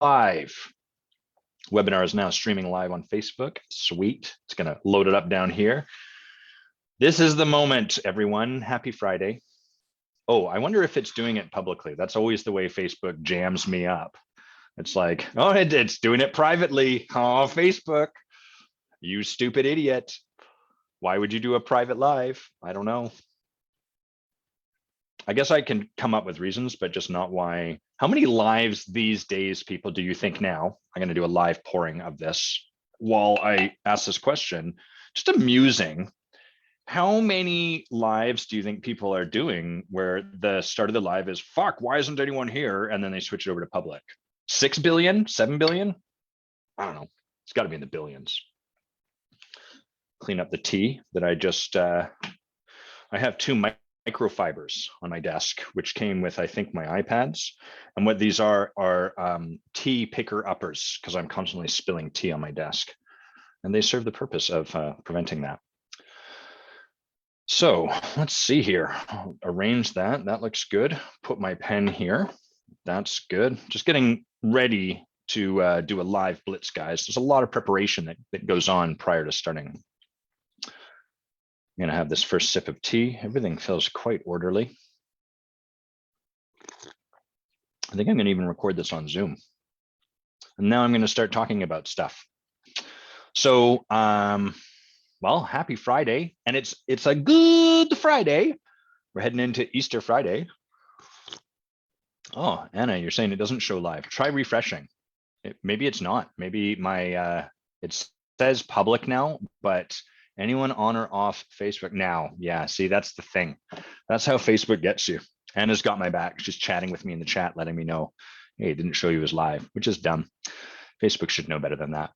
live. Webinar is now streaming live on Facebook. Sweet. It's going to load it up down here. This is the moment, everyone. Happy Friday. Oh, I wonder if it's doing it publicly. That's always the way Facebook jams me up. It's like, oh, it's doing it privately. Oh, Facebook, you stupid idiot. Why would you do a private live? I don't know. I guess I can come up with reasons, but just not why. How many lives these days, people, do you think now? I'm going to do a live pouring of this while I ask this question. Just amusing. How many lives do you think people are doing where the start of the live is, fuck, why isn't anyone here? And then they switch it over to public. 6 billion, 7 billion? I don't know. It's got to be in the billions. Clean up the tea that I just, I have two microfibers on my desk, which came with, I think, my iPads. And what these are tea picker uppers, because I'm constantly spilling tea on my desk. And they serve the purpose of preventing that. So let's see here. I'll arrange that. That looks good. Put my pen here. That's good. Just getting ready to do a live blitz, guys. There's a lot of preparation that goes on prior to starting. I'm gonna have this first sip of tea. Everything feels quite orderly. I think I'm gonna even record this on Zoom. And now I'm gonna start talking about stuff. So, well, happy Friday. And it's a good Friday. We're heading into Easter Friday. Oh, Anna, you're saying it doesn't show live. Try refreshing. Maybe it's not. Maybe my, it says public now, but anyone on or off Facebook now? Yeah, see, that's the thing. That's how Facebook gets you. Anna's got my back. She's chatting with me in the chat, letting me know, hey, it didn't show you as live, which is dumb. Facebook should know better than that.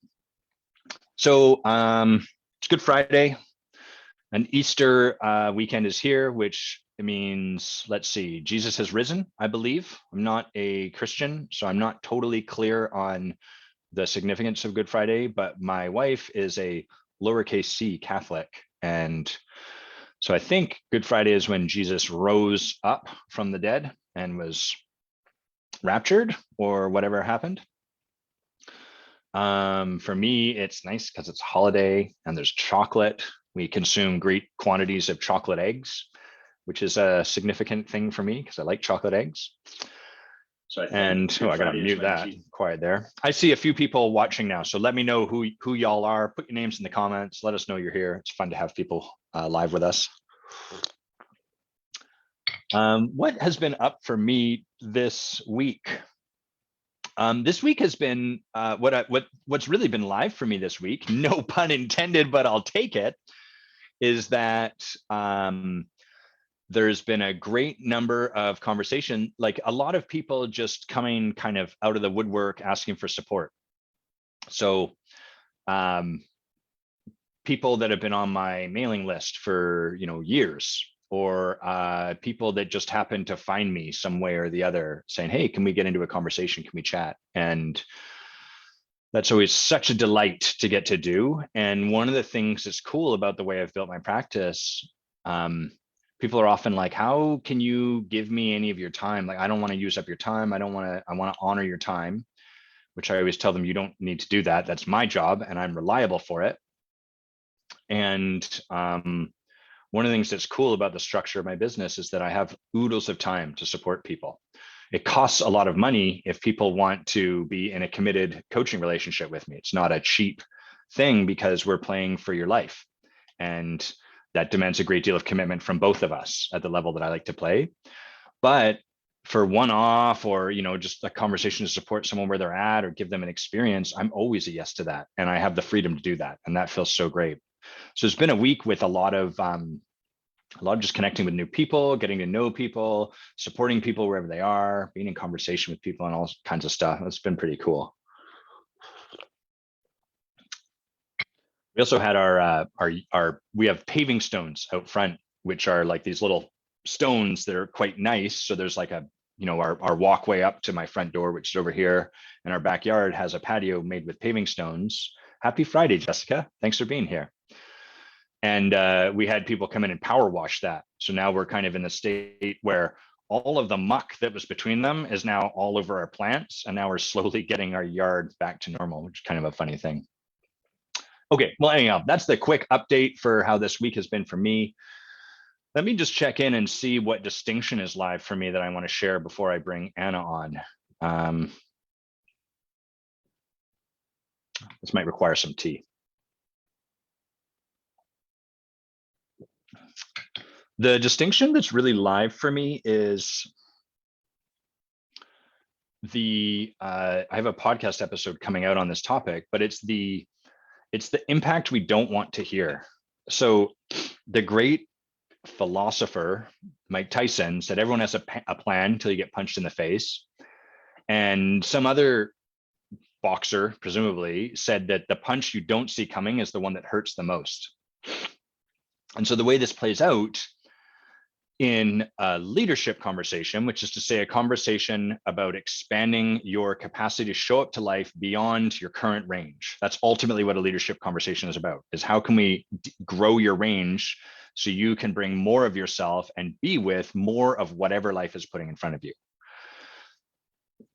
So it's Good Friday. An Easter weekend is here, which means, let's see, Jesus has risen, I believe. I'm not a Christian, so I'm not totally clear on the significance of Good Friday, but my wife is a lowercase c Catholic. And so I think Good Friday is when Jesus rose up from the dead and was raptured or whatever happened. For me, it's nice because it's a holiday and there's chocolate. We consume great quantities of chocolate eggs, which is a significant thing for me because I like chocolate eggs. So I gotta mute that. Quiet there. I see a few people watching now, so let me know who y'all are. Put your names in the comments. Let us know you're here. It's fun to have people live with us. What has been up for me this week? This week has been what's really been live for me this week, no pun intended, but I'll take it, is that there's been a great number of conversation, like a lot of people just coming kind of out of the woodwork asking for support. So people that have been on my mailing list for years, or people that just happen to find me some way or the other saying, hey, can we get into a conversation? Can we chat? And that's always such a delight to get to do. And one of the things that's cool about the way I've built my practice, people are often like, how can you give me any of your time? Like, I don't want to use up your time. I want to honor your time, which I always tell them, you don't need to do that. That's my job and I'm reliable for it. And one of the things that's cool about the structure of my business is that I have oodles of time to support people. It costs a lot of money if people want to be in a committed coaching relationship with me. It's not a cheap thing because we're playing for your life. And that demands a great deal of commitment from both of us at the level that I like to play. But for one-off or just a conversation to support someone where they're at or give them an experience, I'm always a yes to that. And I have the freedom to do that. And that feels so great. So it's been a week with a lot of just connecting with new people, getting to know people, supporting people wherever they are, being in conversation with people and all kinds of stuff. It's been pretty cool. We also had we have paving stones out front, which are like these little stones that are quite nice. So there's like our walkway up to my front door, which is over here, and our backyard has a patio made with paving stones. Happy Friday, Jessica. Thanks for being here. And we had people come in and power wash that. So now we're kind of in the state where all of the muck that was between them is now all over our plants. And now we're slowly getting our yard back to normal, which is kind of a funny thing. Okay, well, anyhow, that's the quick update for how this week has been for me. Let me just check in and see what distinction is live for me that I want to share before I bring Anna on. This might require some tea. The distinction that's really live for me is I have a podcast episode coming out on this topic, but it's the impact we don't want to hear. So the great philosopher Mike Tyson said everyone has a plan until you get punched in the face. And some other boxer, presumably, said that the punch you don't see coming is the one that hurts the most. And so the way this plays out in a leadership conversation, which is to say a conversation about expanding your capacity to show up to life beyond your current range. That's ultimately what a leadership conversation is about, is how can we grow your range so you can bring more of yourself and be with more of whatever life is putting in front of you.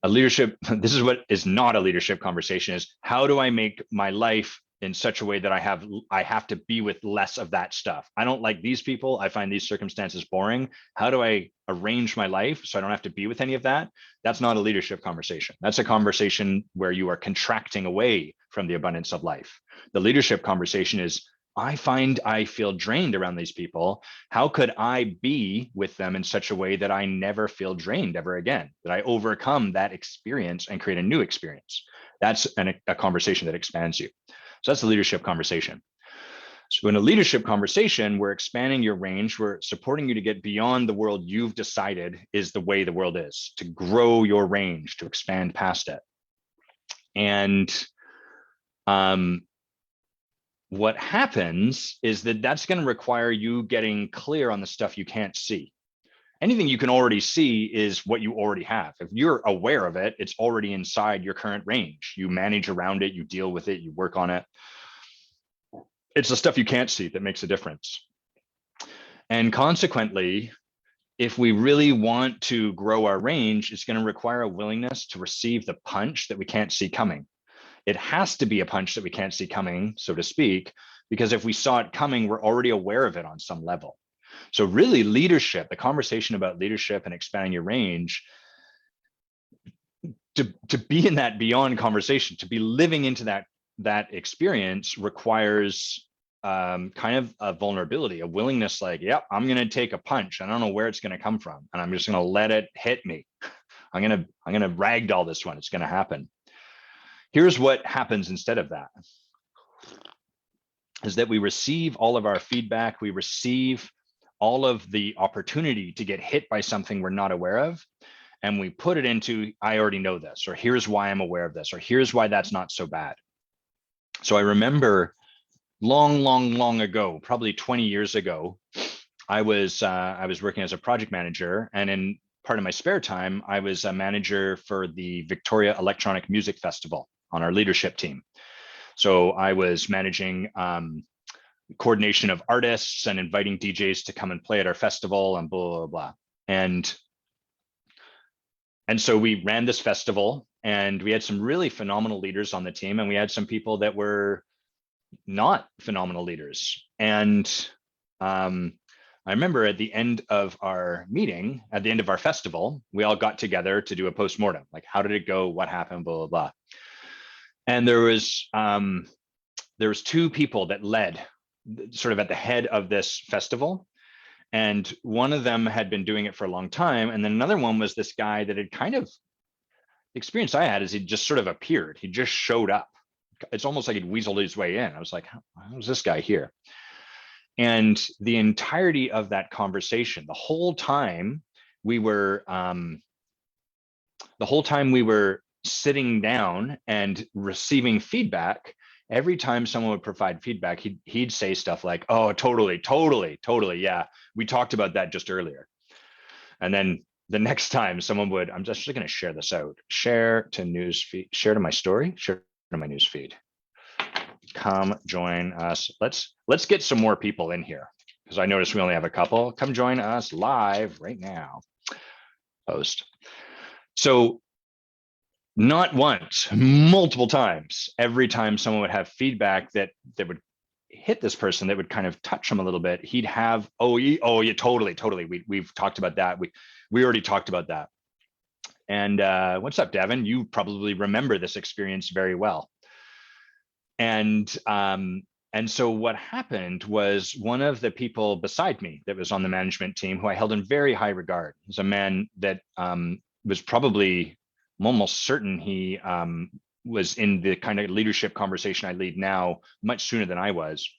This is what is not a leadership conversation, is how do I make my life in such a way that I have to be with less of that stuff. I don't like these people. I find these circumstances boring. How do I arrange my life so I don't have to be with any of that? That's not a leadership conversation. That's a conversation where you are contracting away from the abundance of life. The leadership conversation is, I find I feel drained around these people. How could I be with them in such a way that I never feel drained ever again, that I overcome that experience and create a new experience? That's a conversation that expands you. So that's the leadership conversation. So in a leadership conversation, we're expanding your range. We're supporting you to get beyond the world you've decided is the way the world is, to grow your range, to expand past it. And what happens is that that's going to require you getting clear on the stuff you can't see. Anything you can already see is what you already have. If you're aware of it, it's already inside your current range. You manage around it, you deal with it, you work on it. It's the stuff you can't see that makes a difference. And consequently, if we really want to grow our range, it's going to require a willingness to receive the punch that we can't see coming. It has to be a punch that we can't see coming, so to speak, because if we saw it coming, we're already aware of it on some level. So really leadership, the conversation about leadership and expanding your range, to be in that beyond conversation, to be living into that experience requires kind of a vulnerability, a willingness, like, yep, I'm going to take a punch. I don't know where it's going to come from, and I'm just going to let it hit me. I'm going to ragdoll this one. It's going to happen. Here's what happens instead of that, is that we receive all of our feedback. We receive all of the opportunity to get hit by something we're not aware of. And we put it into, I already know this, or here's why I'm aware of this, or here's why that's not so bad. So I remember long ago, probably 20 years ago, I was working as a project manager, and in part of my spare time, I was a manager for the Victoria Electronic Music Festival on our leadership team. So I was managing coordination of artists and inviting DJs to come and play at our festival and blah, blah, blah. And so we ran this festival, and we had some really phenomenal leaders on the team, and we had some people that were not phenomenal leaders. And I remember at the end of our meeting, at the end of our festival, we all got together to do a postmortem, like, how did it go? What happened? Blah, blah, blah. And there was two people that led sort of at the head of this festival. And one of them had been doing it for a long time. And then another one was this guy that had kind of, the experience I had is he just sort of appeared. He just showed up. It's almost like he'd weaseled his way in. I was like, how's this guy here? And the entirety of that conversation, the whole time we were sitting down and receiving feedback, every time someone would provide feedback, he'd say stuff like, oh, totally. Yeah, we talked about that just earlier. And then the next time someone would, I'm just going to share this out, share to newsfeed, share to my story, share to my newsfeed. Come join us. Let's get some more people in here, because I noticed we only have a couple. Come join us live right now. post. So not once, multiple times, every time someone would have feedback that would hit this person, that would kind of touch them a little bit, he'd have, oh yeah, totally. We've talked about that. We already talked about that. And what's up, Devin? You probably remember this experience very well. And so what happened was, one of the people beside me that was on the management team, who I held in very high regard, was a man that was probably, I'm almost certain he was in the kind of leadership conversation I lead now much sooner than I was.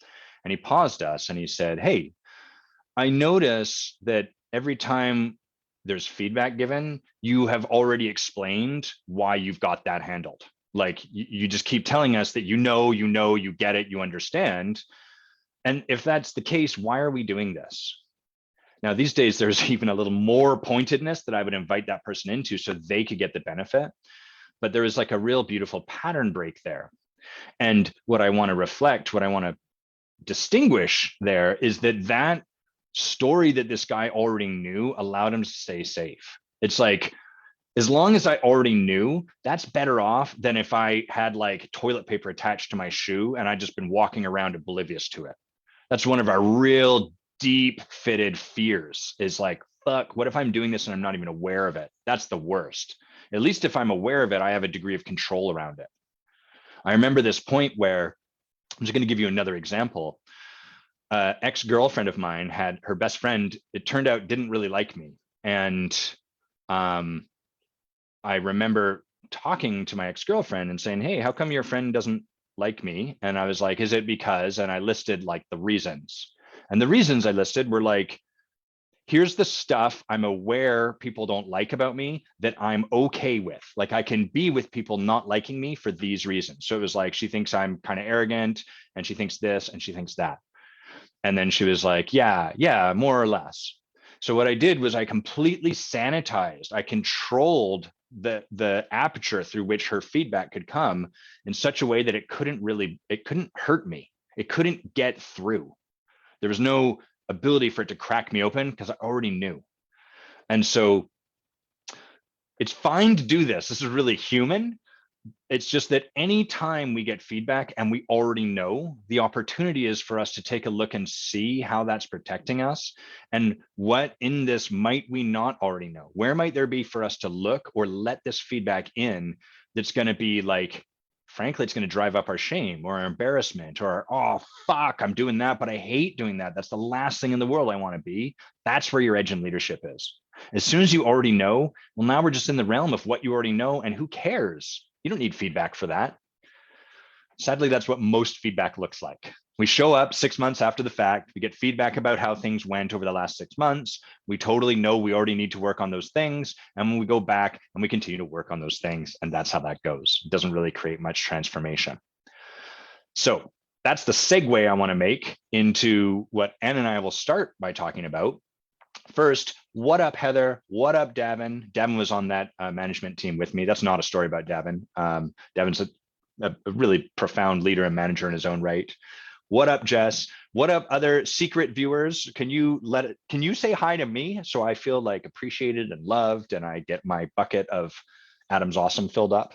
And he paused us and he said, hey, I notice that every time there's feedback given, you have already explained why you've got that handled. Like you just keep telling us that you get it, you understand. And if that's the case, why are we doing this? Now, these days, there's even a little more pointedness that I would invite that person into so they could get the benefit. But there is like a real beautiful pattern break there. And what I want to reflect, what I want to distinguish there, is that story that this guy already knew allowed him to stay safe. It's like, as long as I already knew, that's better off than if I had like toilet paper attached to my shoe and I'd just been walking around oblivious to it. That's one of our real deep fitted fears, is like, fuck, what if I'm doing this and I'm not even aware of it? That's the worst. At least if I'm aware of it, I have a degree of control around it. I remember this point where, I'm just going to give you another example. Ex-girlfriend of mine had her best friend, it turned out, didn't really like me. And I remember talking to my ex-girlfriend and saying, hey, how come your friend doesn't like me? And I was like, is it because, and I listed like the reasons. And the reasons I listed were like, here's the stuff I'm aware people don't like about me that I'm okay with. Like I can be with people not liking me for these reasons. So it was like, she thinks I'm kind of arrogant, and she thinks this and she thinks that. And then she was like, yeah, more or less. So what I did was I completely sanitized, I controlled the aperture through which her feedback could come in such a way that it couldn't hurt me. It couldn't get through. There was no ability for it to crack me open because I already knew. And so it's fine to do this. This is really human. It's just that anytime we get feedback and we already know, the opportunity is for us to take a look and see how that's protecting us, and what in this might we not already know. Where might there be for us to look or let this feedback in that's going to be like, frankly, it's going to drive up our shame or our embarrassment, or, oh, fuck, I'm doing that, but I hate doing that. That's the last thing in the world I want to be. That's where your edge in leadership is. As soon as you already know, well, now we're just in the realm of what you already know, and who cares? You don't need feedback for that. Sadly, that's what most feedback looks like. We show up 6 months after the fact, we get feedback about how things went over the last 6 months. We totally know we already need to work on those things. And when we go back and we continue to work on those things, and that's how that goes. It doesn't really create much transformation. So that's the segue I want to make into what Anna and I will start by talking about. First, what up, Heather? What up, Davin? Davin was on that management team with me. That's not a story about Davin. Davin's a really profound leader and manager in his own right. What up, Jess? What up, other secret viewers? Can you say hi to me so I feel like appreciated and loved, and I get my bucket of Adam's awesome filled up?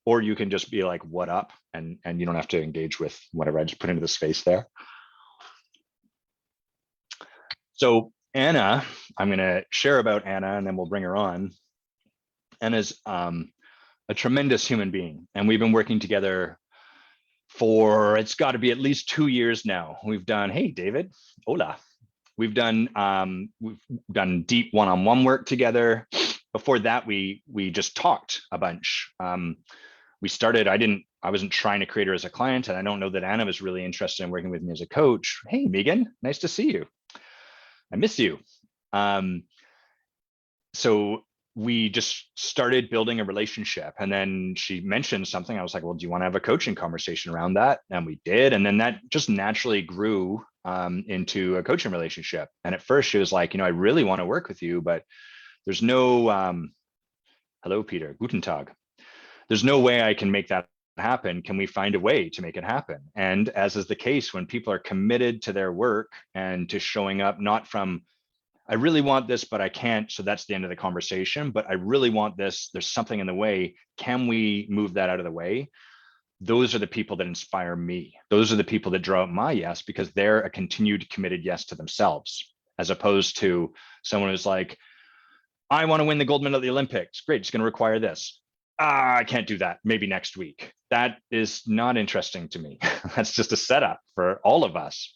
Or you can just be like, what up? And you don't have to engage with whatever I just put into the space there. So Anna, I'm going to share about Anna and then we'll bring her on. Anna's a tremendous human being, and we've been working together for, it's got to be at least 2 years now. We've done, hey, David, hola. We've done deep one-on-one work together. Before that, we just talked a bunch. We started, I wasn't trying to create her as a client, and I don't know that Anna was really interested in working with me as a coach. Hey, Megan, nice to see you. I miss you. So we just started building a relationship, and then she mentioned something. I was like, well, do you want to have a coaching conversation around that? And we did. And then that just naturally grew into a coaching relationship. And at first she was like, I really want to work with you, but there's no, hello, Peter, guten Tag. There's no way I can make that happen. Can we find a way to make it happen? And as is the case, when people are committed to their work and to showing up, not from, I really want this, but I can't. So that's the end of the conversation. But I really want this. There's something in the way. Can we move that out of the way? Those are the people that inspire me. Those are the people that draw out my yes, because they're a continued committed yes to themselves, as opposed to someone who's like, I want to win the gold medal at the Olympics. Great, it's going to require this. I can't do that. Maybe next week. That is not interesting to me. That's just a setup for all of us.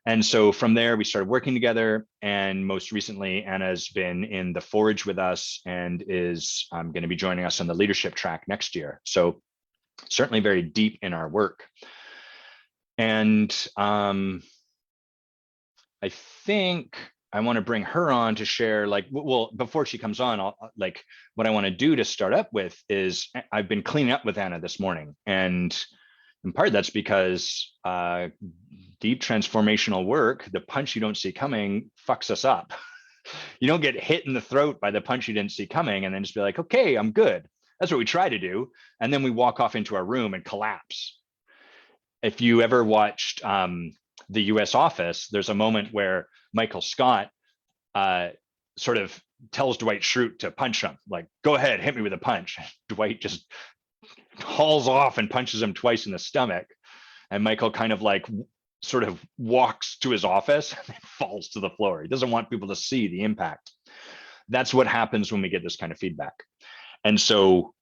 And so from there, we started working together. And most recently, Anna's been in the Forge with us and is going to be joining us on the leadership track next year. So certainly very deep in our work. And I think I want to bring her on to share, like, well, before she comes on, like, what I want to do to start up with is I've been cleaning up with Anna this morning. And in part, that's because deep transformational work, the punch you don't see coming fucks us up. You don't get hit in the throat by the punch you didn't see coming and then just be like, okay, I'm good. That's what we try to do. And then we walk off into our room and collapse. If you ever watched the US Office, there's a moment where Michael Scott sort of tells Dwight Schrute to punch him, like, go ahead, hit me with a punch. Dwight just hauls off and punches him twice in the stomach. And Michael kind of like sort of walks to his office and falls to the floor. He doesn't want people to see the impact. That's what happens when we get this kind of feedback. And so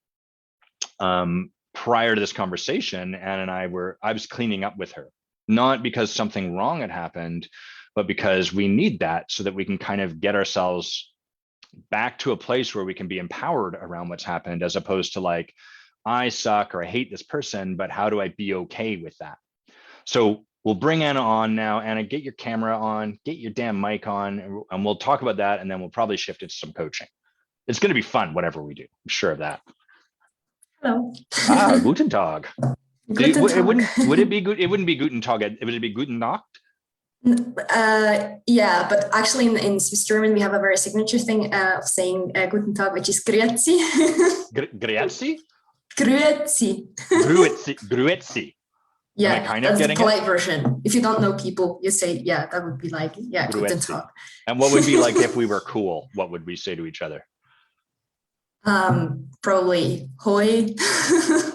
prior to this conversation, Anna and I was cleaning up with her, not because something wrong had happened, but because we need that so that we can kind of get ourselves back to a place where we can be empowered around what's happened, as opposed to like, I suck or I hate this person, but how do I be okay with that? So we'll bring Anna on now. Anna, get your camera on, get your damn mic on, and we'll talk about that. And then we'll probably shift into some coaching. It's going to be fun, whatever we do. I'm sure of that. Hello. Guten Tag. Guten Tag. Would it be good? It wouldn't be Guten Tag. Would it be Guten Nacht? Yeah, but actually in Swiss German, we have a very signature thing of saying Guten Tag, which is Grüezi. Grüezi? Grüezi. Grüezi. Yeah, kind of that's the polite it? version. If you don't know people, you say, yeah, that would be like, yeah, Grüezi. Guten Tag. And what would be like if we were cool? What would we say to each other? Probably hoi.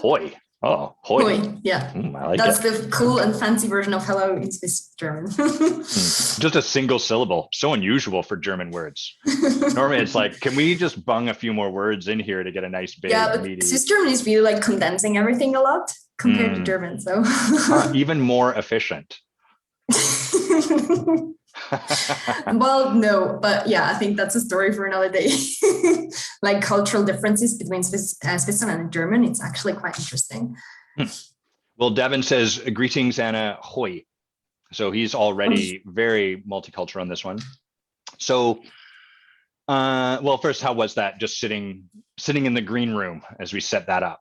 Hoi. Oh, hoi. Hoi, yeah. I like That's it. the cool and fancy version of hello in Swiss German. Just a single syllable. So unusual for German words. Normally it's like, can we just bung a few more words in here to get a nice big yeah, but meaty... Swiss German is really like condensing everything a lot compared to German. So even more efficient. Well, no, but yeah, I think that's a story for another day. Like cultural differences between Switzerland and German, it's actually quite interesting. Well, Devin says, greetings, Anna, hoi. So he's already very multicultural on this one. So, well, first, how was that? Just sitting in the green room as we set that up?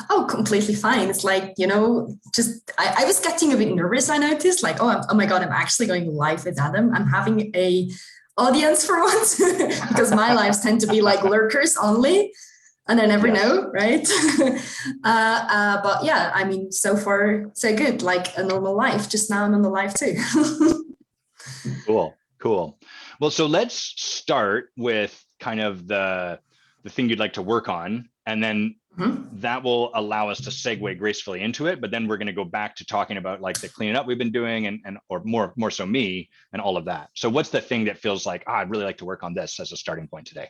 Oh, completely fine. It's like, you know, just I was getting a bit nervous. I noticed like, oh my God, I'm actually going live with Adam. I'm having a audience for once because my lives tend to be like lurkers only. And I never know, right? But yeah, I mean, so far, so good, like a normal life. Just now I'm on the live too. Cool. Well, so let's start with kind of the thing you'd like to work on, and then that will allow us to segue gracefully into it. But then we're going to go back to talking about like the cleaning up we've been doing and or more so me and all of that. So what's the thing that feels like, I'd really like to work on this as a starting point today?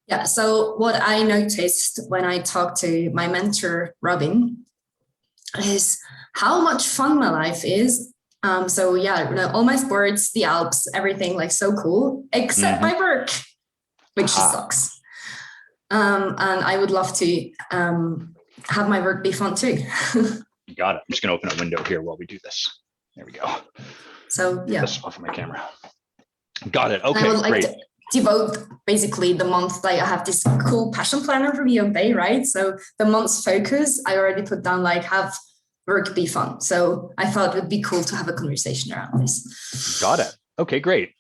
Yeah, so what I noticed when I talked to my mentor, Robin, is how much fun my life is. So yeah, you know, all my sports, the Alps, everything like so cool, except my work, which sucks. And I would love to have my work be fun too. You got it. I'm just gonna open a window here while we do this. There we go. So yeah. This off of my camera. Got it. Okay, great. Devote basically the month, like I have this cool passion planner for Beyond Bay, right? So the month's focus, I already put down like have work be fun. So I thought it would be cool to have a conversation around this. Got it. Okay, great.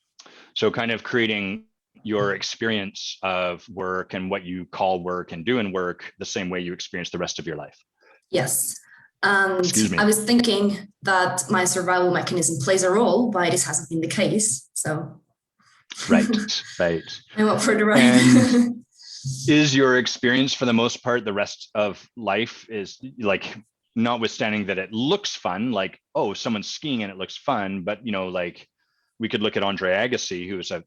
So kind of creating your experience of work and what you call work and doing work the same way you experience the rest of your life. Yes. And Excuse me. I was thinking that my survival mechanism plays a role, but this hasn't been the case. So Right. I'm up for the ride. And is your experience for the most part, the rest of life is like, notwithstanding that it looks fun, like, oh, someone's skiing and it looks fun, but like we could look at Andre Agassi, who was a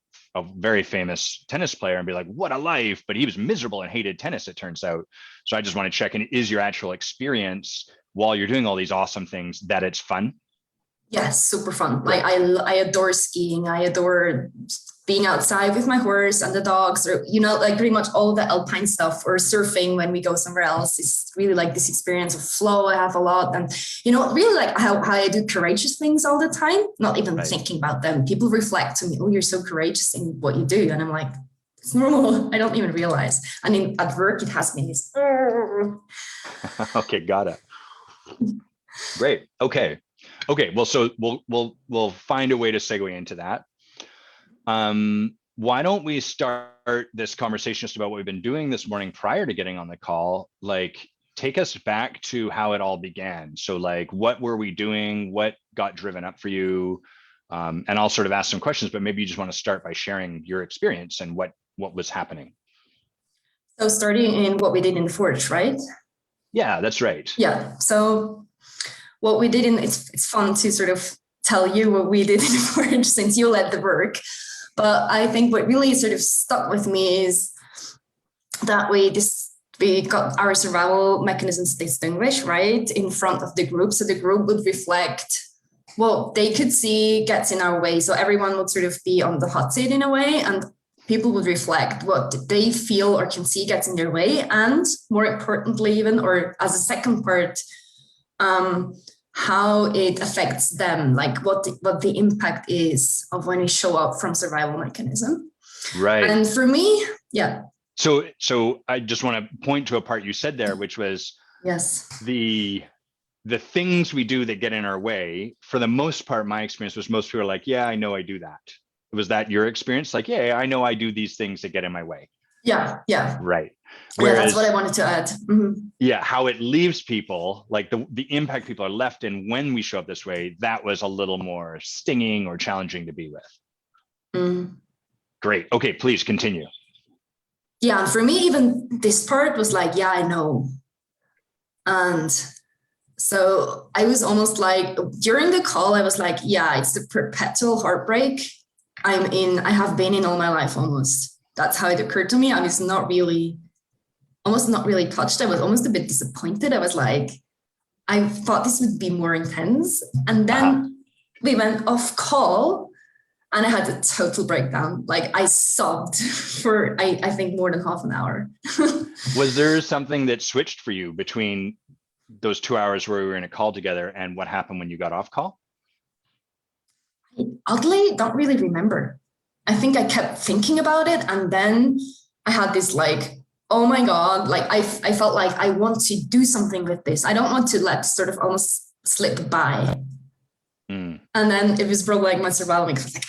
very famous tennis player, and be like, what a life, but he was miserable and hated tennis, it turns out. So I just want to check in, is your actual experience while you're doing all these awesome things that it's fun? Yes, super fun. Like I adore skiing. I adore being outside with my horse and the dogs, or like pretty much all the alpine stuff, or surfing when we go somewhere else. It's really like this experience of flow I have a lot, and really like how I do courageous things all the time, not even thinking about them. People reflect to me, oh, you're so courageous in what you do, and I'm like, it's normal. I don't even realize. I mean, at work it has been this. Okay, got it. Great. Okay. Well, so we'll find a way to segue into that. Why don't we start this conversation just about what we've been doing this morning prior to getting on the call? Like, take us back to how it all began. So like, what were we doing? What got driven up for you? And I'll sort of ask some questions, but maybe you just want to start by sharing your experience and what was happening. So starting in what we did in the Forge, right? Yeah, that's right. Yeah. So what we did it's fun to sort of tell you what we did in the Forge since you led the work. But I think what really sort of stuck with me is that we got our survival mechanisms distinguished, right, in front of the group. So the group would reflect what they could see gets in our way. So everyone would sort of be on the hot seat in a way, and people would reflect what they feel or can see gets in their way. And more importantly, even, or as a second part, how it affects them, like what the impact is of when we show up from survival mechanism. Right. And for me, yeah. So I just want to point to a part you said there, which was yes, the things we do that get in our way. For the most part, my experience was most people are like, yeah, I know I do that. Was that your experience? Like, yeah, I know I do these things that get in my way. Yeah. Right. Whereas, that's what I wanted to add. Mm-hmm. Yeah, how it leaves people, like the impact people are left in when we show up this way, that was a little more stinging or challenging to be with. Mm. Great. Okay, please continue. Yeah, and for me, even this part was like, yeah, I know. And so I was almost like, during the call, I was like, yeah, it's the perpetual heartbreak I have been in all my life almost. That's how it occurred to me. I was almost not really touched. I was almost a bit disappointed. I was like, I thought this would be more intense. And then we went off call and I had a total breakdown. Like I sobbed for, I think, more than half an hour. Was there something that switched for you between those 2 hours where we were in a call together and what happened when you got off call? I oddly don't really remember. I think I kept thinking about it. And then I had this like, oh my God, like I felt like I want to do something with this. I don't want to let sort of almost slip by. Mm. And then it was probably like my survival mix, like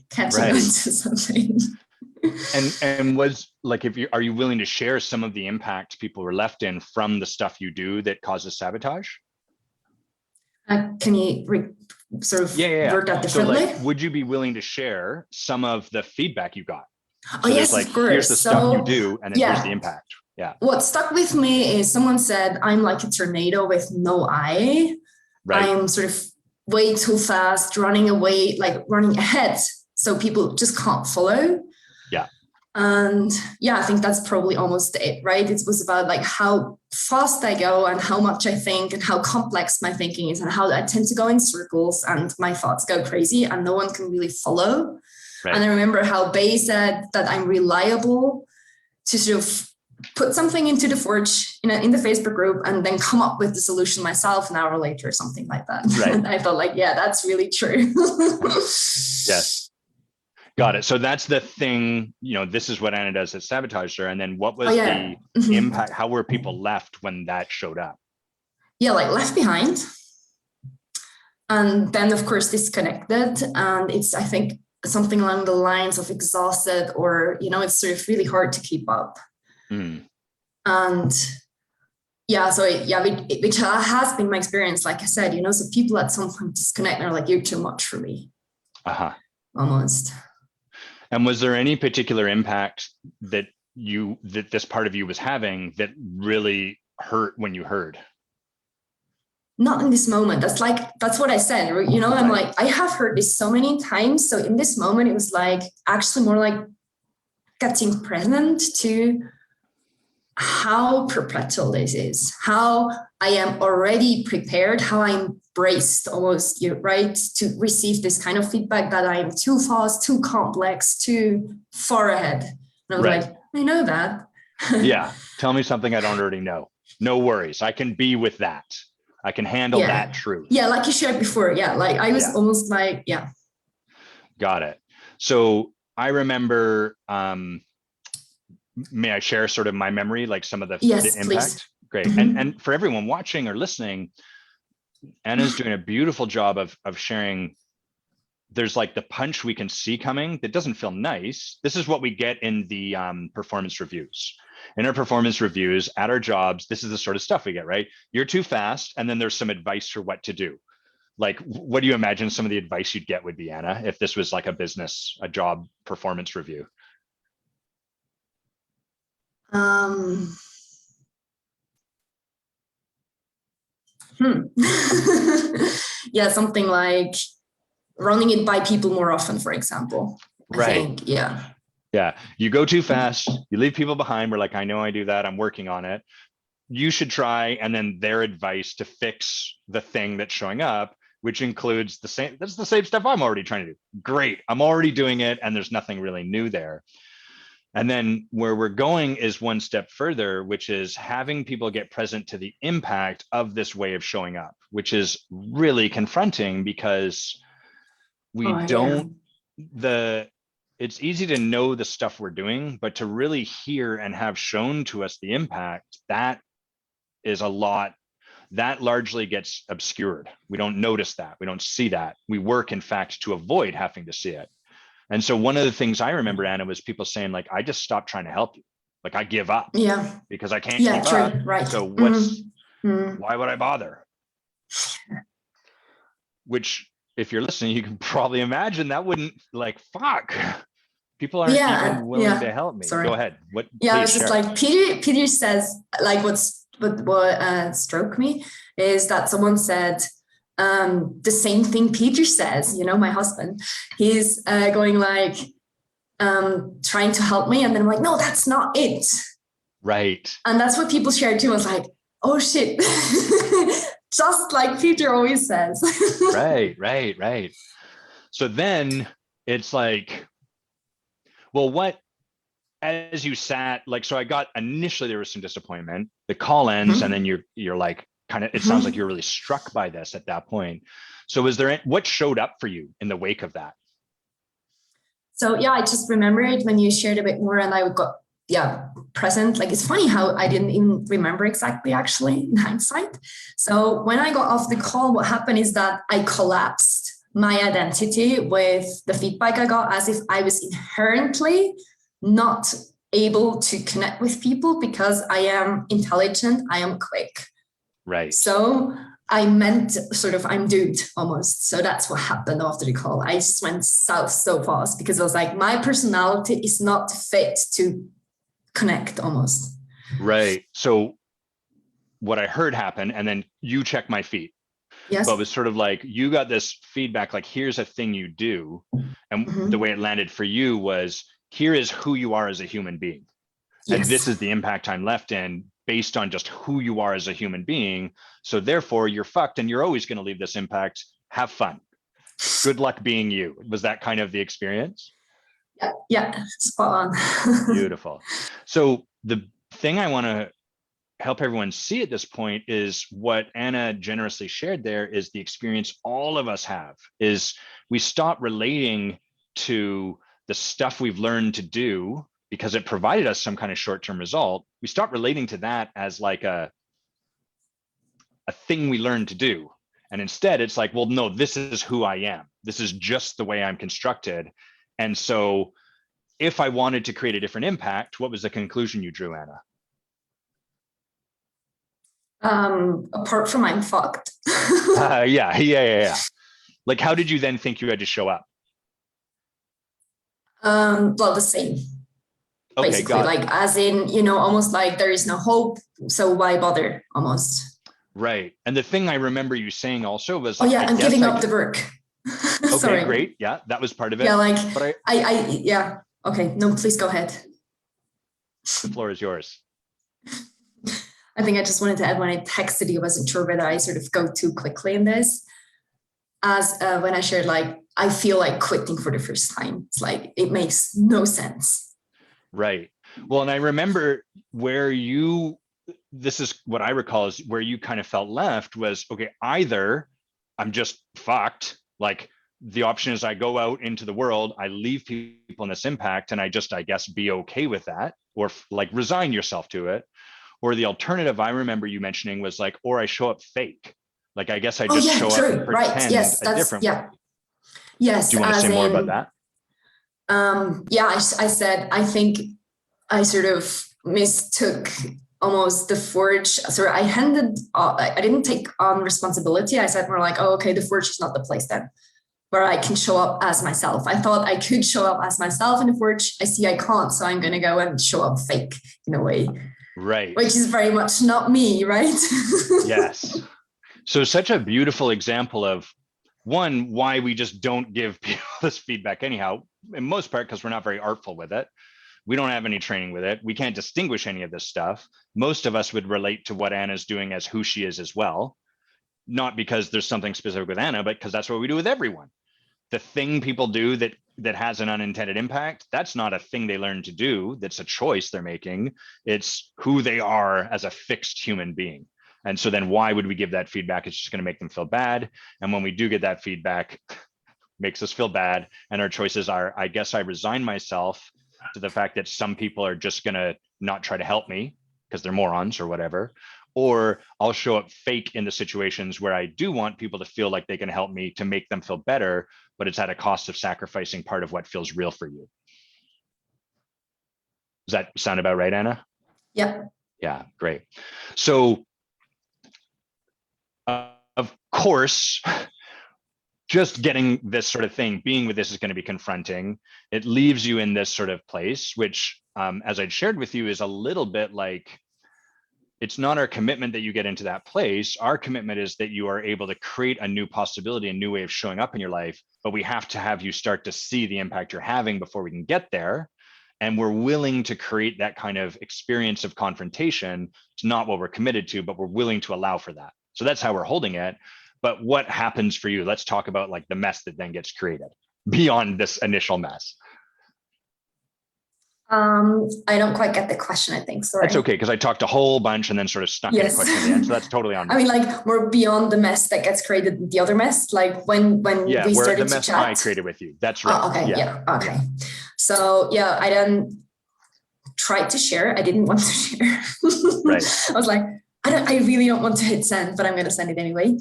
catching on to something. And was like, are you willing to share some of the impact people were left in from the stuff you do that causes sabotage? Can you word that differently? So like, would you be willing to share some of the feedback you got? So yes, like, of course. Here's the stuff you do, and then here's the impact. Yeah. What stuck with me is someone said, I'm like a tornado with no eye. Right. I'm sort of way too fast, running away, like running ahead. So people just can't follow. Yeah. And yeah, I think that's probably almost it, right? It was about like how fast I go and how much I think and how complex my thinking is and how I tend to go in circles and my thoughts go crazy and no one can really follow. Right. And I remember how Bay said that I'm reliable to sort of put something into the Forge in the Facebook group and then come up with the solution myself an hour later or something like that. Right. And I felt like, yeah, that's really true. Yes. Got it. So that's the thing, this is what Anna does at Sabotage Her. And then what was the impact? How were people left when that showed up? Yeah, like left behind. And then, of course, disconnected. And it's, I think, something along the lines of exhausted or, it's sort of really hard to keep up. Mm. And Yeah, so yeah, which has been my experience. Like I said, so people at some point disconnect and are like, "You're too much for me," Uh-huh. almost. And was there any particular impact that this part of you was having that really hurt when you heard? Not in this moment. That's what I said. I'm Right. like, I have heard this so many times. So in this moment, it was like actually more like getting present to how perpetual this is, how I am already prepared, how I'm braced almost, right, to receive this kind of feedback that I'm too fast, too complex, too far ahead. And I was Right. like, I know that. Yeah. Tell me something I don't already know. No worries. I can be with that. I can handle that Yeah. truth. Yeah, like you shared before. Yeah, like I was Yeah. almost like, yeah. Got it. So I remember, may I share sort of my memory, like some of the Yes, please. impact? Great. And Mm-hmm. and for everyone watching or listening, Anna's doing a beautiful job of sharing. There's like the punch we can see coming that doesn't feel nice. This is what we get in the performance reviews. In our performance reviews at our jobs, this is the sort of stuff we get, right? You're too fast, and then there's some advice for what to do. Like, what do you imagine some of the advice you'd get would be, Anna, if this was like a job performance review? Um, hmm. Yeah, something like running it by people more often, for example. I Right. think, yeah. Yeah. You go too fast, you leave people behind. We're like, I know I do that. I'm working on it. You should try. And then their advice to fix the thing that's showing up, which includes that's the same stuff I'm already trying to do. Great. I'm already doing it. And there's nothing really new there. And then where we're going is one step further, which is having people get present to the impact of this way of showing up, which is really confronting because we Oh, yeah. don't, the it's easy to know the stuff we're doing, but to really hear and have shown to us the impact, that is a lot. That largely gets obscured. We don't notice that. We don't see that. We work, in fact, to avoid having to see it. And so one of the things I remember, Anna, was people saying, like, I just stopped trying to help you. Like, I give up Yeah. because I can't Yeah, keep up. true. Right. So Mm-hmm. why would I bother? Which, if you're listening, you can probably imagine that wouldn't, like, fuck. People aren't Yeah. even willing to Yeah. help me. Sorry. Go ahead. What, Yeah, I please was just share. like, Peter says, like, what struck me is that someone said the same thing Peter says, my husband. He's going like, trying to help me. And then I'm like, no, that's not it. Right. And that's what people shared too. I was like, oh shit. Just like Peter always says. Right. So then it's like, well, what, as you sat, like, so I got, initially there was some disappointment. The call ends, and then you're like, kind of, it sounds like you're really struck by this at that point. So was there, what showed up for you in the wake of that? So yeah, I just remembered when you shared a bit more, and I got present. Like, it's funny how I didn't even remember exactly, actually, in hindsight. So when I got off the call, what happened is that I collapsed my identity with the feedback I got, as if I was inherently not able to connect with people because I am intelligent, I am quick. Right. So I meant sort of, I'm doomed almost. So that's what happened after the call. I just went south so fast because I was like, my personality is not fit to connect almost. Right. So what I heard happen, and then you check my feet. Yes. But it was sort of like, you got this feedback, like, here's a thing you do. And the way it landed for you was, here is who you are as a human being. And this is the impact I'm left in based on just who you are as a human being. So therefore you're fucked, and you're always going to leave this impact. Have fun. Good luck being you. Was that kind of the experience? Yeah, spot on. Beautiful. So the thing I want to help everyone see at this point is what Anna generously shared there, is the experience all of us have, is we stop relating to the stuff we've learned to do because it provided us some kind of short-term result. We stop relating to that as like a thing we learned to do. And instead it's like, well, no, this is who I am. This is just the way I'm constructed. And so if I wanted to create a different impact, what was the conclusion you drew, Anna? Apart from I'm fucked. Yeah. Like, how did you then think you had to show up? Well, the same. Okay, basically, like as in, almost like there is no hope, so why bother, almost. Right. And the thing I remember you saying also was, Oh like, yeah, I I'm guess giving I up the did. work. Okay, Sorry. great. Yeah, that was part of it. Yeah, like but yeah. Okay, no, please go ahead. The floor is yours. I think I just wanted to add, when I texted you, I wasn't sure whether I sort of go too quickly in this. As when I shared, like, I feel like quitting for the first time. It's like, it makes no sense. Right. Well, and I remember this is what I recall is where you kind of felt left was, okay, either I'm just fucked, like the option is I go out into the world, I leave people in this impact, and I guess, be okay with that, or like resign yourself to it. Or the alternative I remember you mentioning was like, or I show up fake. Like, I guess I just show up and Right. pretend Yes, a different way. Yes. Do you want to say more about that? I said, I think I sort of mistook almost the forge. So I didn't take on responsibility. I said more like, oh, okay, the forge is not the place then where I can show up as myself. I thought I could show up as myself in the forge. I see I can't, so I'm going to go and show up fake in a way. Right. Which is very much not me, right? Yes. So such a beautiful example of, one, why we just don't give people this feedback anyhow, in most part because we're not very artful with it. We don't have any training with it. We can't distinguish any of this stuff. Most of us would relate to what Anna's doing as who she is as well, not because there's something specific with Anna, but because that's what we do with everyone. The thing people do that has an unintended impact, that's not a thing they learn to do. That's a choice they're making. It's who they are as a fixed human being. And so then why would we give that feedback? It's just going to make them feel bad. And when we do get that feedback, makes us feel bad. And our choices are, I guess I resign myself to the fact that some people are just going to not try to help me because they're morons or whatever. Or I'll show up fake in the situations where I do want people to feel like they can help me to make them feel better, but it's at a cost of sacrificing part of what feels real for you. Does that sound about right, Anna? Yeah. Yeah, great. So, of course, just getting this sort of thing, being with this is going to be confronting. It leaves you in this sort of place, which, as I'd shared with you, is a little bit like, it's not our commitment that you get into that place. Our commitment is that you are able to create a new possibility, a new way of showing up in your life, but we have to have you start to see the impact you're having before we can get there. And we're willing to create that kind of experience of confrontation. It's not what we're committed to, but we're willing to allow for that. So that's how we're holding it. But what happens for you? Let's talk about like the mess that then gets created beyond this initial mess. I don't quite get the question, I think. Sorry. That's okay, because I talked a whole bunch and then sort of snuck in a question at the end. So that's totally on me. I mean, like, we're beyond the mess that gets created, the other mess, like when we started the mess to chat. I created with you. That's right. Oh, okay. Yeah. Okay. So yeah, I then tried to share. I didn't want to share. Right. I was like, I really don't want to hit send, but I'm going to send it anyway.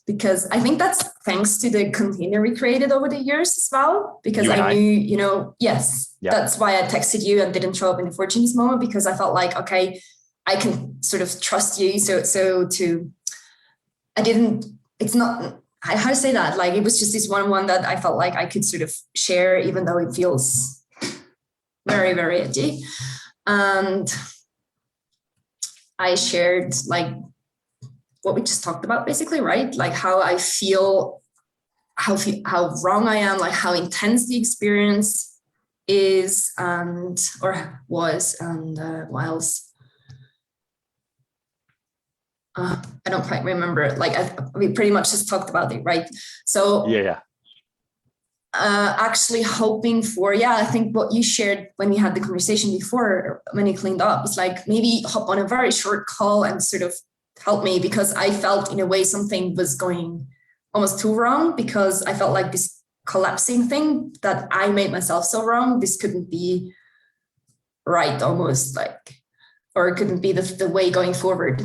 Because I think that's thanks to the container we created over the years as well. Because I knew, yes, that's why I texted you and didn't show up in the Fortunes moment, because I felt like, okay, I can sort of trust you. It's not, how to say that? Like, it was just this one that I felt like I could sort of share, even though it feels very, very edgy. And I shared like what we just talked about, basically, right? Like how I feel, how wrong I am, like how intense the experience is or was, and what else? I don't quite remember. Like we pretty much just talked about it, right? So actually hoping for, I think what you shared when we had the conversation before, when you cleaned up, is like maybe hop on a very short call and sort of help me, because I felt in a way something was going almost too wrong, because I felt like this collapsing thing that I made myself so wrong, this couldn't be right, almost like, or it couldn't be the way going forward.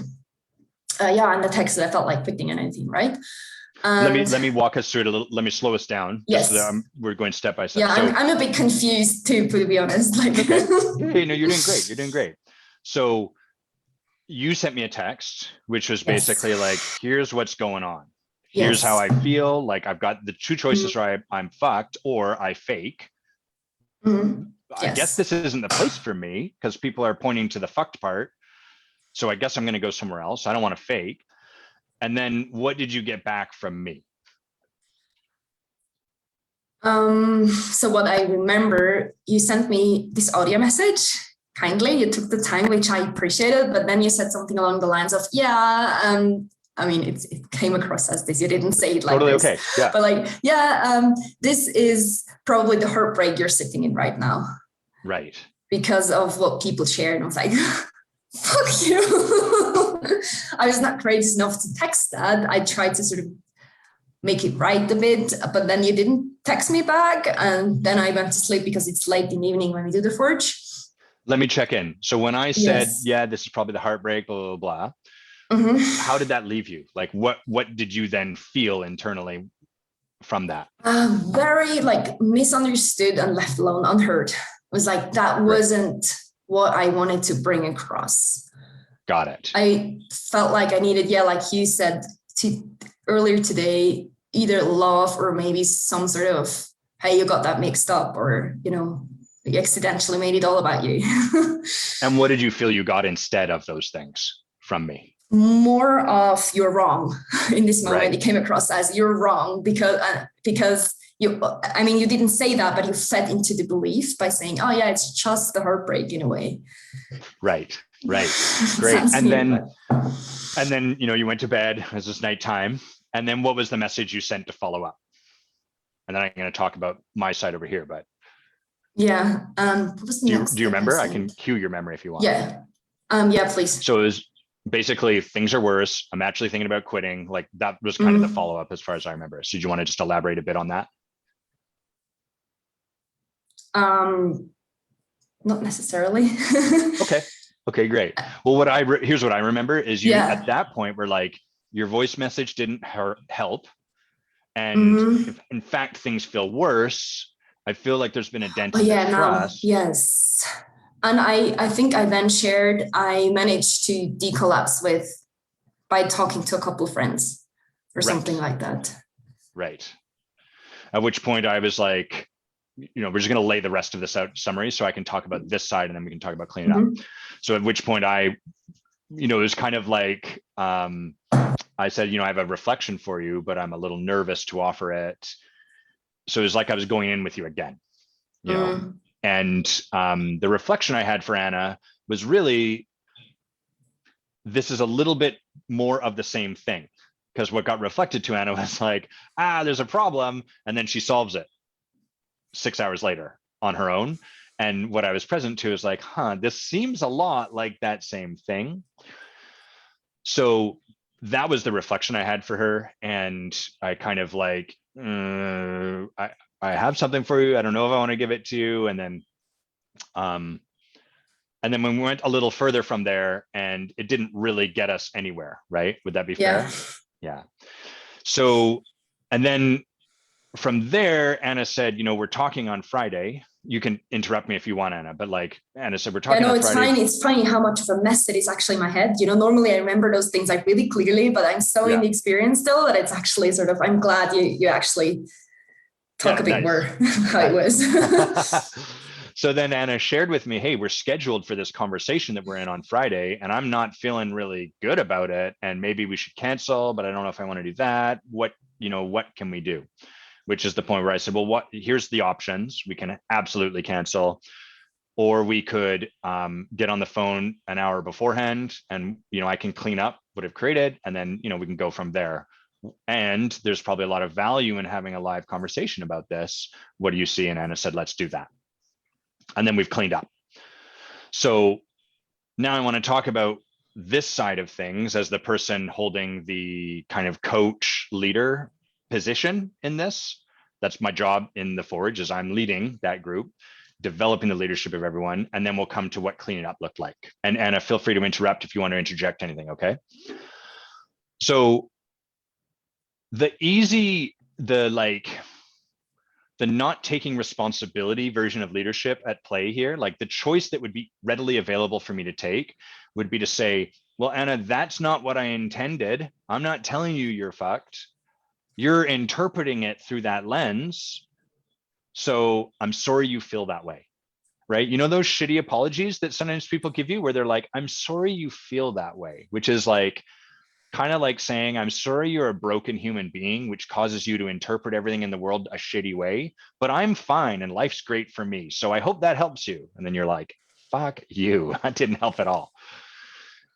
And the text that I felt like quitting and anything, right? Let me walk us through it a little. Let me slow us down. Yes. So we're going step by step. Yeah, so, I'm a bit confused too, to be honest. Like, okay. Hey, no, you're doing great. You're doing great. So you sent me a text, which was Yes. basically like, here's what's going on. Here's Yes. how I feel. Like I've got the two choices, right? I'm fucked or I fake. I guess Yes. this isn't the place for me because people are pointing to the fucked part. So I guess I'm going to go somewhere else. I don't want to fake. And then what did you get back from me? So what I remember, you sent me this audio message kindly. You took the time, which I appreciated, but then you said something along the lines of, yeah, I mean, it came across as this. You didn't say it like Totally this. Okay. Yeah. But like, yeah, this is probably the heartbreak you're sitting in right now. Right. Because of what people shared. And I was like, fuck you. I was not courageous enough to text that. I tried to sort of make it right a bit, but then you didn't text me back. And then I went to sleep because it's late in the evening when we do the forge. Let me check in. So when I said, yeah, this is probably the heartbreak, blah, blah, blah, how did that leave you? Like what did you then feel internally from that? Very like misunderstood and left alone, unheard. It was like, that wasn't what I wanted to bring across. Got it. I felt like I needed, like you said earlier today, either love or maybe some sort of, hey, you got that mixed up, or, you accidentally made it all about you. And what did you feel you got instead of those things from me? More of you're wrong in this moment. Right. It came across as you're wrong because you didn't say that, but you fed into the belief by saying, oh yeah, it's just the heartbreak in a way. Right. Great. And then, you went to bed as it's nighttime. And then what was the message you sent to follow up? And then I'm going to talk about my side over here, but. Yeah. Do you remember? I can cue your memory if you want. Yeah. Yeah, please. So it was basically things are worse. I'm actually thinking about quitting. Like that was kind of the follow-up as far as I remember. So do you want to just elaborate a bit on that? Not necessarily. Okay, great. Well, here's what I remember is you at that point were like, your voice message didn't help. And if in fact things feel worse, I feel like there's been a dent in the trust. Yes. And I think I then shared, I managed to decollapse by talking to a couple of friends or something like that. Right. At which point I was like, we're just going to lay the rest of this out summary so I can talk about this side and then we can talk about cleaning up. So at which point it was kind of like, I said, I have a reflection for you, but I'm a little nervous to offer it. So it was like I was going in with you again, and the reflection I had for Anna was really, this is a little bit more of the same thing, because what got reflected to Anna was like, there's a problem. And then she solves it 6 hours later on her own. And what I was present to is like, this seems a lot like that same thing. So that was the reflection I had for her. And I kind of like, I have something for you. I don't know if I want to give it to you. And then when we went a little further from there and it didn't really get us anywhere, right? Would that be fair? Yeah. So, and then from there, Anna said, we're talking on Friday. You can interrupt me if you want, Anna, but like Anna said, we're talking on Friday. Fine. It's funny how much of a mess it is actually in my head. Normally I remember those things like really clearly, but I'm so in the experience still that it's actually sort of, I'm glad you actually talk a bit more how it was. So then Anna shared with me, hey, we're scheduled for this conversation that we're in on Friday, and I'm not feeling really good about it. And maybe we should cancel, but I don't know if I want to do that. What can we do? Which is the point where I said, well, here's the options. We can absolutely cancel, or we could get on the phone an hour beforehand and, I can clean up what I've created and then, we can go from there. And there's probably a lot of value in having a live conversation about this. What do you see? And Anna said, let's do that. And then we've cleaned up. So now I want to talk about this side of things as the person holding the kind of coach leader position in this. That's my job in the Forge, is I'm leading that group, developing the leadership of everyone, and then we'll come to what cleaning up looked like. And Anna, feel free to interrupt if you want to interject anything, okay? So the not taking responsibility version of leadership at play here, like the choice that would be readily available for me to take would be to say, well, Anna, that's not what I intended. I'm not telling you you're fucked. You're interpreting it through that lens. So I'm sorry you feel that way, right? You know, those shitty apologies that sometimes people give you where they're like, I'm sorry you feel that way, which is like, kind of like saying, I'm sorry you're a broken human being, which causes you to interpret everything in the world a shitty way, but I'm fine and life's great for me. So I hope that helps you. And then you're like, fuck you. That didn't help at all.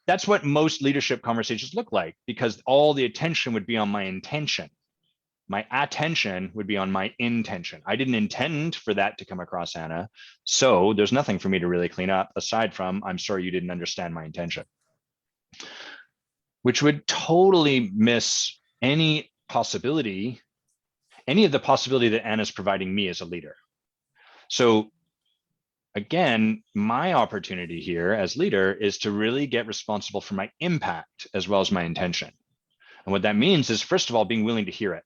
That's what most leadership conversations look like, because all the attention would be on my intention. My attention would be on my intention. I didn't intend for that to come across, Anna. So there's nothing for me to really clean up aside from, I'm sorry you didn't understand my intention, which would totally miss any possibility, any of the possibility that Anna's providing me as a leader. So again, my opportunity here as leader is to really get responsible for my impact as well as my intention. And what that means is, first of all, being willing to hear it.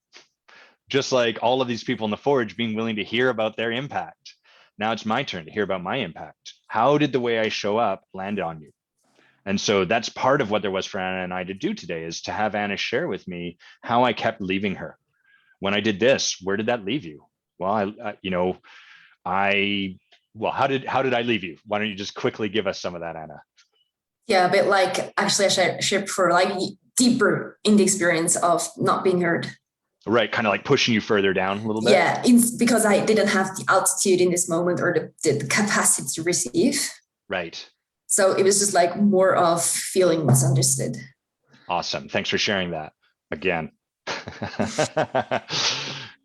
Just like all of these people in the Forge being willing to hear about their impact. Now it's my turn to hear about my impact. How did the way I show up land on you? And so that's part of what there was for Anna and I to do today, is to have Anna share with me how I kept leaving her. When I did this, where did that leave you? Well, how did I leave you? Why don't you just quickly give us some of that, Anna? Yeah, a bit like actually I should prefer like deeper in the experience of not being heard. Right, kind of like pushing you further down a little bit. Yeah, because I didn't have the altitude in this moment or the capacity to receive. Right. So it was just like more of feeling misunderstood. Awesome. Thanks for sharing that again.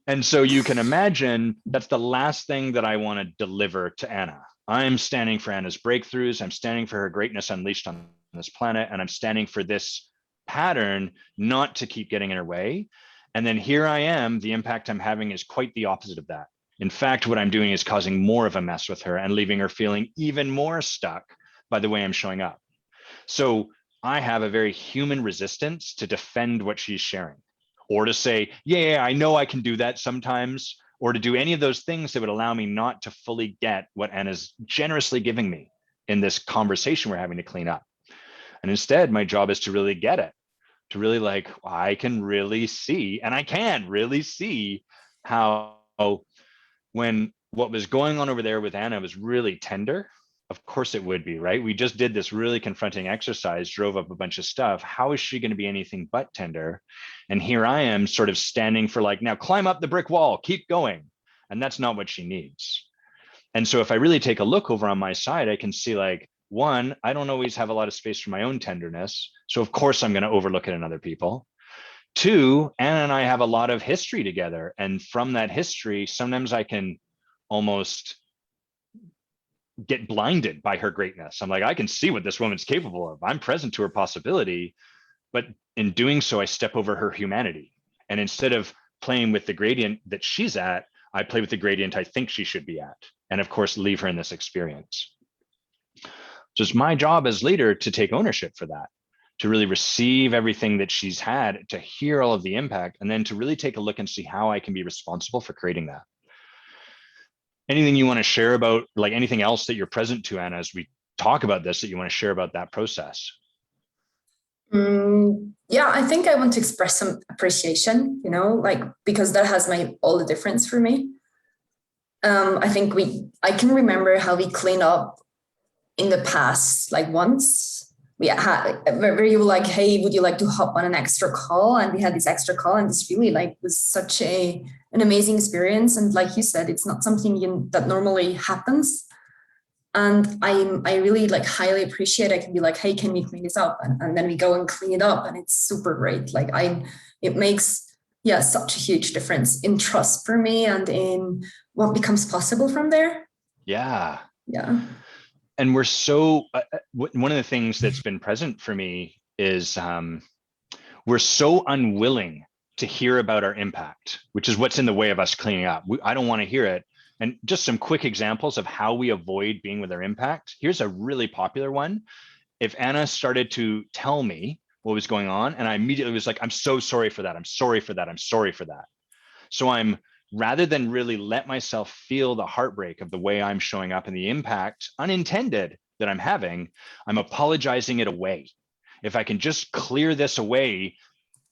And so you can imagine that's the last thing that I want to deliver to Anna. I'm standing for Anna's breakthroughs. I'm standing for her greatness unleashed on this planet. And I'm standing for this pattern not to keep getting in her way. And then here I am, the impact I'm having is quite the opposite of that. In fact, what I'm doing is causing more of a mess with her and leaving her feeling even more stuck by the way I'm showing up. So I have a very human resistance to defend what she's sharing, or to say, yeah, I know I can do that sometimes, or to do any of those things that would allow me not to fully get what Anna's generously giving me in this conversation we're having to clean up. And instead, my job is to really get it, to really like, I can really see, and I can really see how when what was going on over there with Anna was really tender. Of course it would be, right? We just did this really confronting exercise, drove up a bunch of stuff. How is she going to be anything but tender? And here I am sort of standing for like, now climb up the brick wall, keep going. And that's not what she needs. And so if I really take a look over on my side, I can see like, one, I don't always have a lot of space for my own tenderness. So of course I'm going to overlook it in other people. Two, Anna and I have a lot of history together. And from that history, sometimes I can almost get blinded by her greatness. I'm like, I can see what this woman's capable of. I'm present to her possibility, but in doing so, I step over her humanity. And instead of playing with the gradient that she's at, I play with the gradient I think she should be at. And of course, leave her in this experience. So it's my job as leader to take ownership for that, to really receive everything that she's had, to hear all of the impact, and then to really take a look and see how I can be responsible for creating that. Anything you want to share about, like anything else that you're present to, Anna, as we talk about this, that you want to share about that process? Yeah, I think I want to express some appreciation, like, because that has made all the difference for me. I think I can remember how we cleaned up in the past, like once we had where you were like, hey, would you like to hop on an extra call? And we had this extra call, and this really like was such an amazing experience. And like you said, it's not something that normally happens. And I really like highly appreciate, I can be like, hey, can we clean this up? And then we go and clean it up, and it's super great. Like it makes, such a huge difference in trust for me and in what becomes possible from there. Yeah. Yeah. And we're so, one of the things that's been present for me is we're so unwilling to hear about our impact, which is what's in the way of us cleaning up. I don't want to hear it. And just some quick examples of how we avoid being with our impact. Here's a really popular one. If Anna started to tell me what was going on, and I immediately was like, I'm so sorry for that. I'm sorry for that. I'm sorry for that. So rather than really let myself feel the heartbreak of the way I'm showing up and the impact, unintended, that I'm having, I'm apologizing it away. If I can just clear this away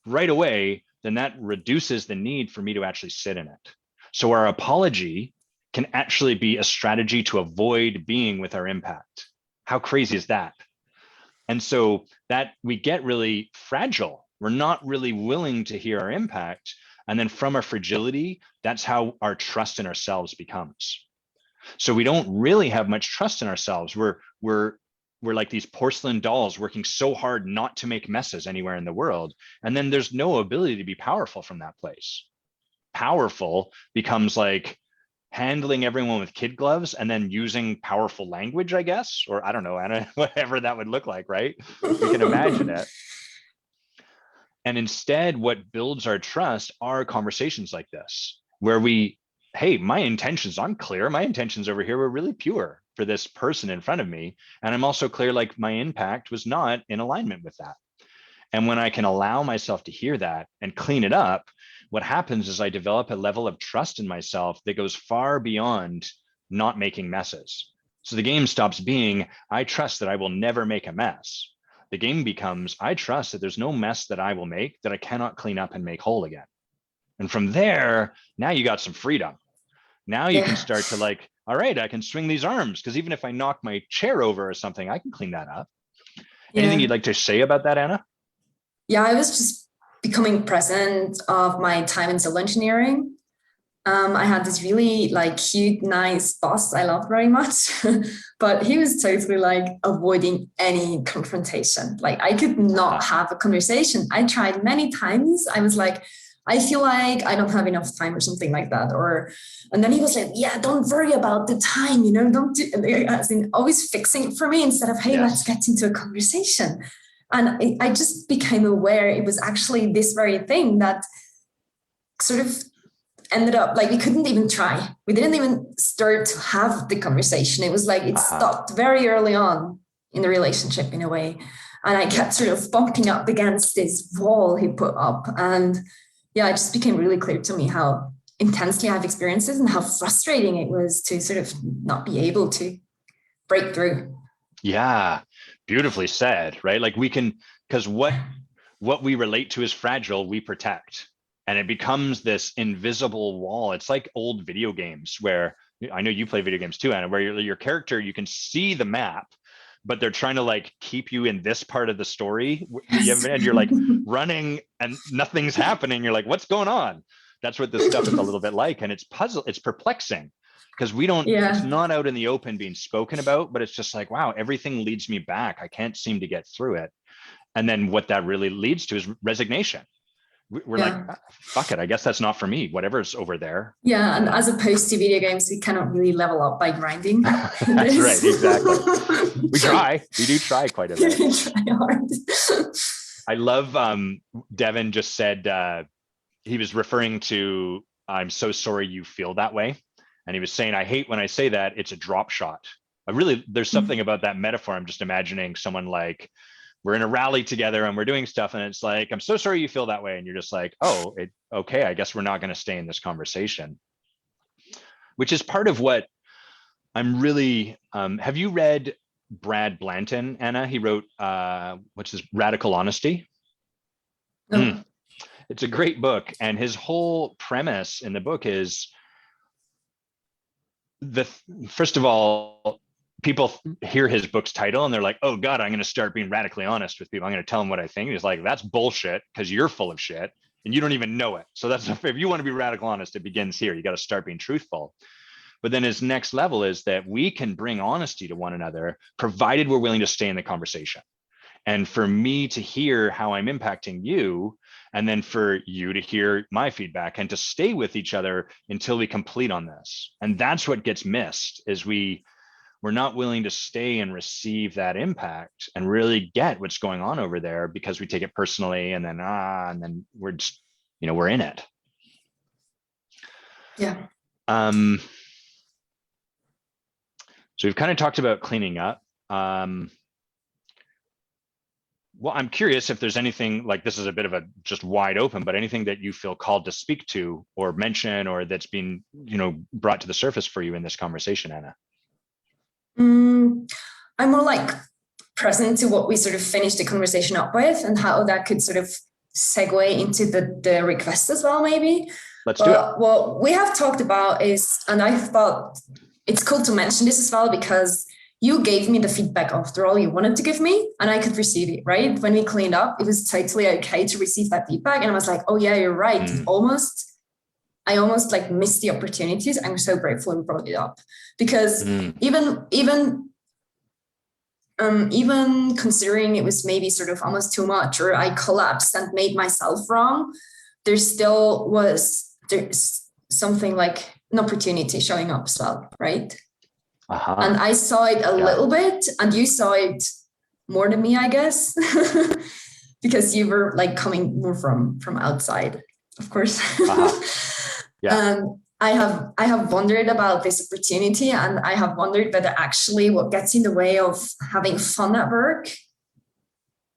right away, then that reduces the need for me to actually sit in it. So our apology can actually be a strategy to avoid being with our impact. How crazy is that? And so that we get really fragile. We're not really willing to hear our impact. And then from our fragility, that's how our trust in ourselves becomes. So we don't really have much trust in ourselves. We're like these porcelain dolls working so hard not to make messes anywhere in the world. And then there's no ability to be powerful from that place. Powerful becomes like handling everyone with kid gloves and then using powerful language, I guess, or I don't know, Anna, whatever that would look like, right? We can imagine it. And instead, what builds our trust are conversations like this, where we, hey, my intentions, I'm clear. My intentions over here were really pure for this person in front of me. And I'm also clear, like my impact was not in alignment with that. And when I can allow myself to hear that and clean it up, what happens is I develop a level of trust in myself that goes far beyond not making messes. So the game stops being, I trust that I will never make a mess. The game becomes, I trust that there's no mess that I will make that I cannot clean up and make whole again. And from there, now you got some freedom. Now you can start to like, all right, I can swing these arms, because even if I knock my chair over or something, I can clean that up. Anything you'd like to say about that, Anna? Yeah, I was just becoming present of my time in civil engineering. I had this really like cute, nice boss I loved very much, but he was totally like avoiding any confrontation. Like I could not have a conversation. I tried many times. I was like, I feel like I don't have enough time or something like that. And then he was like, yeah, don't worry about the time, don't do, as in always fixing it for me instead of, hey, let's get into a conversation. And I just became aware it was actually this very thing that sort of ended up like we couldn't even try. We didn't even start to have the conversation. It was like it stopped very early on in the relationship in a way. And I kept sort of bumping up against this wall he put up. And yeah, it just became really clear to me how intensely I've experienced it and how frustrating it was to sort of not be able to break through. Yeah, beautifully said, right? Like we can, because what we relate to is fragile, we protect. And it becomes this invisible wall. It's like old video games where, I know you play video games too, Anna, where your character, you can see the map, but they're trying to like keep you in this part of the story. And you're like running and nothing's happening. You're like, what's going on? That's what this stuff is a little bit like. And it's perplexing because we don't, it's not out in the open being spoken about, but it's just like, wow, everything leads me back. I can't seem to get through it. And then what that really leads to is resignation. We're like, fuck it, I guess that's not for me, whatever's over there. Yeah, and as opposed to video games, we cannot really level up by grinding. That's right, exactly. We do try quite a bit. We try hard. I love, Devin just said, he was referring to, I'm so sorry you feel that way. And he was saying, I hate when I say that, it's a drop shot. There's something about that metaphor. I'm just imagining someone like, we're in a rally together and we're doing stuff and it's like, I'm so sorry you feel that way. And you're just like, oh, okay, I guess we're not going to stay in this conversation. Which is part of what I'm really, have you read Brad Blanton, Anna? He wrote, what's this, Radical Honesty? It's a great book. And his whole premise in the book is, first of all, people hear his book's title and they're like, oh God, I'm going to start being radically honest with people. I'm going to tell them what I think. He's like, that's bullshit because you're full of shit and you don't even know it. So that's, if you want to be radical honest, it begins here. You got to start being truthful. But then his next level is that we can bring honesty to one another, provided we're willing to stay in the conversation. And for me to hear how I'm impacting you, and then for you to hear my feedback and to stay with each other until we complete on this. And that's what gets missed is we're not willing to stay and receive that impact and really get what's going on over there because we take it personally and then we're just, we're in it. Yeah. So we've kind of talked about cleaning up. Well, I'm curious if there's anything, like this is a bit of a just wide open, but anything that you feel called to speak to or mention or that's been, brought to the surface for you in this conversation, Anna. I'm more like present to what we sort of finished the conversation up with and how that could sort of segue into the request as well, maybe. Let's do it. What we have talked about is, and I thought it's cool to mention this as well, because you gave me the feedback after all you wanted to give me, and I could receive it, right? When we cleaned up, it was totally okay to receive that feedback. And I was like, oh yeah, you're right. I almost like missed the opportunities. I'm so grateful you brought it up, because even considering it was maybe sort of almost too much, or I collapsed and made myself wrong, there's something like an opportunity showing up as well, right? And I saw it a little bit, and you saw it more than me, I guess, because you were like coming more from outside, of course. I have wondered about this opportunity, and I have wondered whether actually what gets in the way of having fun at work,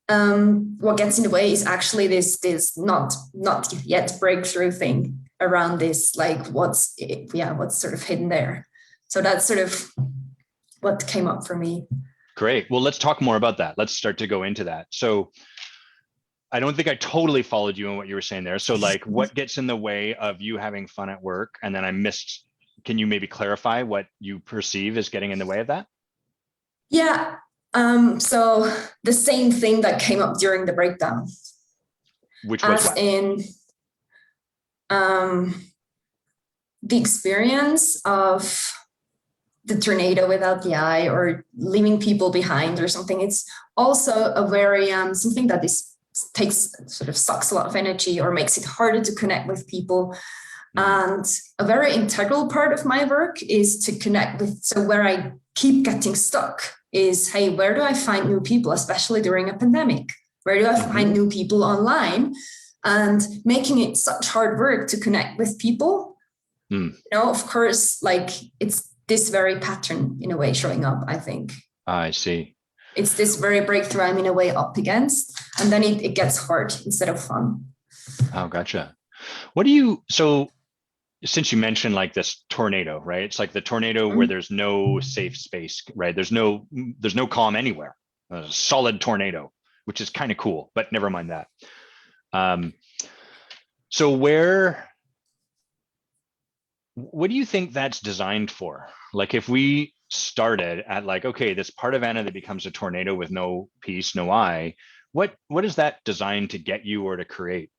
what gets in the way is actually this not yet breakthrough thing around this, like what's sort of hidden there. So that's sort of what came up for me. Great. Well, let's talk more about that. Let's start to go into that. So I don't think I totally followed you in what you were saying there. So like, what gets in the way of you having fun at work? And then I missed, can you maybe clarify what you perceive as getting in the way of that? Yeah. So the same thing that came up during the breakdown. Which was what? In the experience of the tornado without the eye, or leaving people behind or something. It's also a very something that sucks a lot of energy, or makes it harder to connect with people. And a very integral part of my work is to connect with, so where I keep getting stuck is, hey, where do I find new people, especially during a pandemic? Where do I find new people online? And making it such hard work to connect with people. Of course, like it's this very pattern in a way showing up, I think. I see. It's this very breakthrough I'm in a way up against, and then it gets hard instead of fun. Oh, gotcha. So since you mentioned like this tornado, right? It's like the tornado where there's no safe space, right? There's no calm anywhere. A solid tornado, which is kind of cool, but never mind that. So what do you think that's designed for? Like if we started at like, okay, this part of Anna that becomes a tornado with no peace, no eye, what is that designed to get you or to create?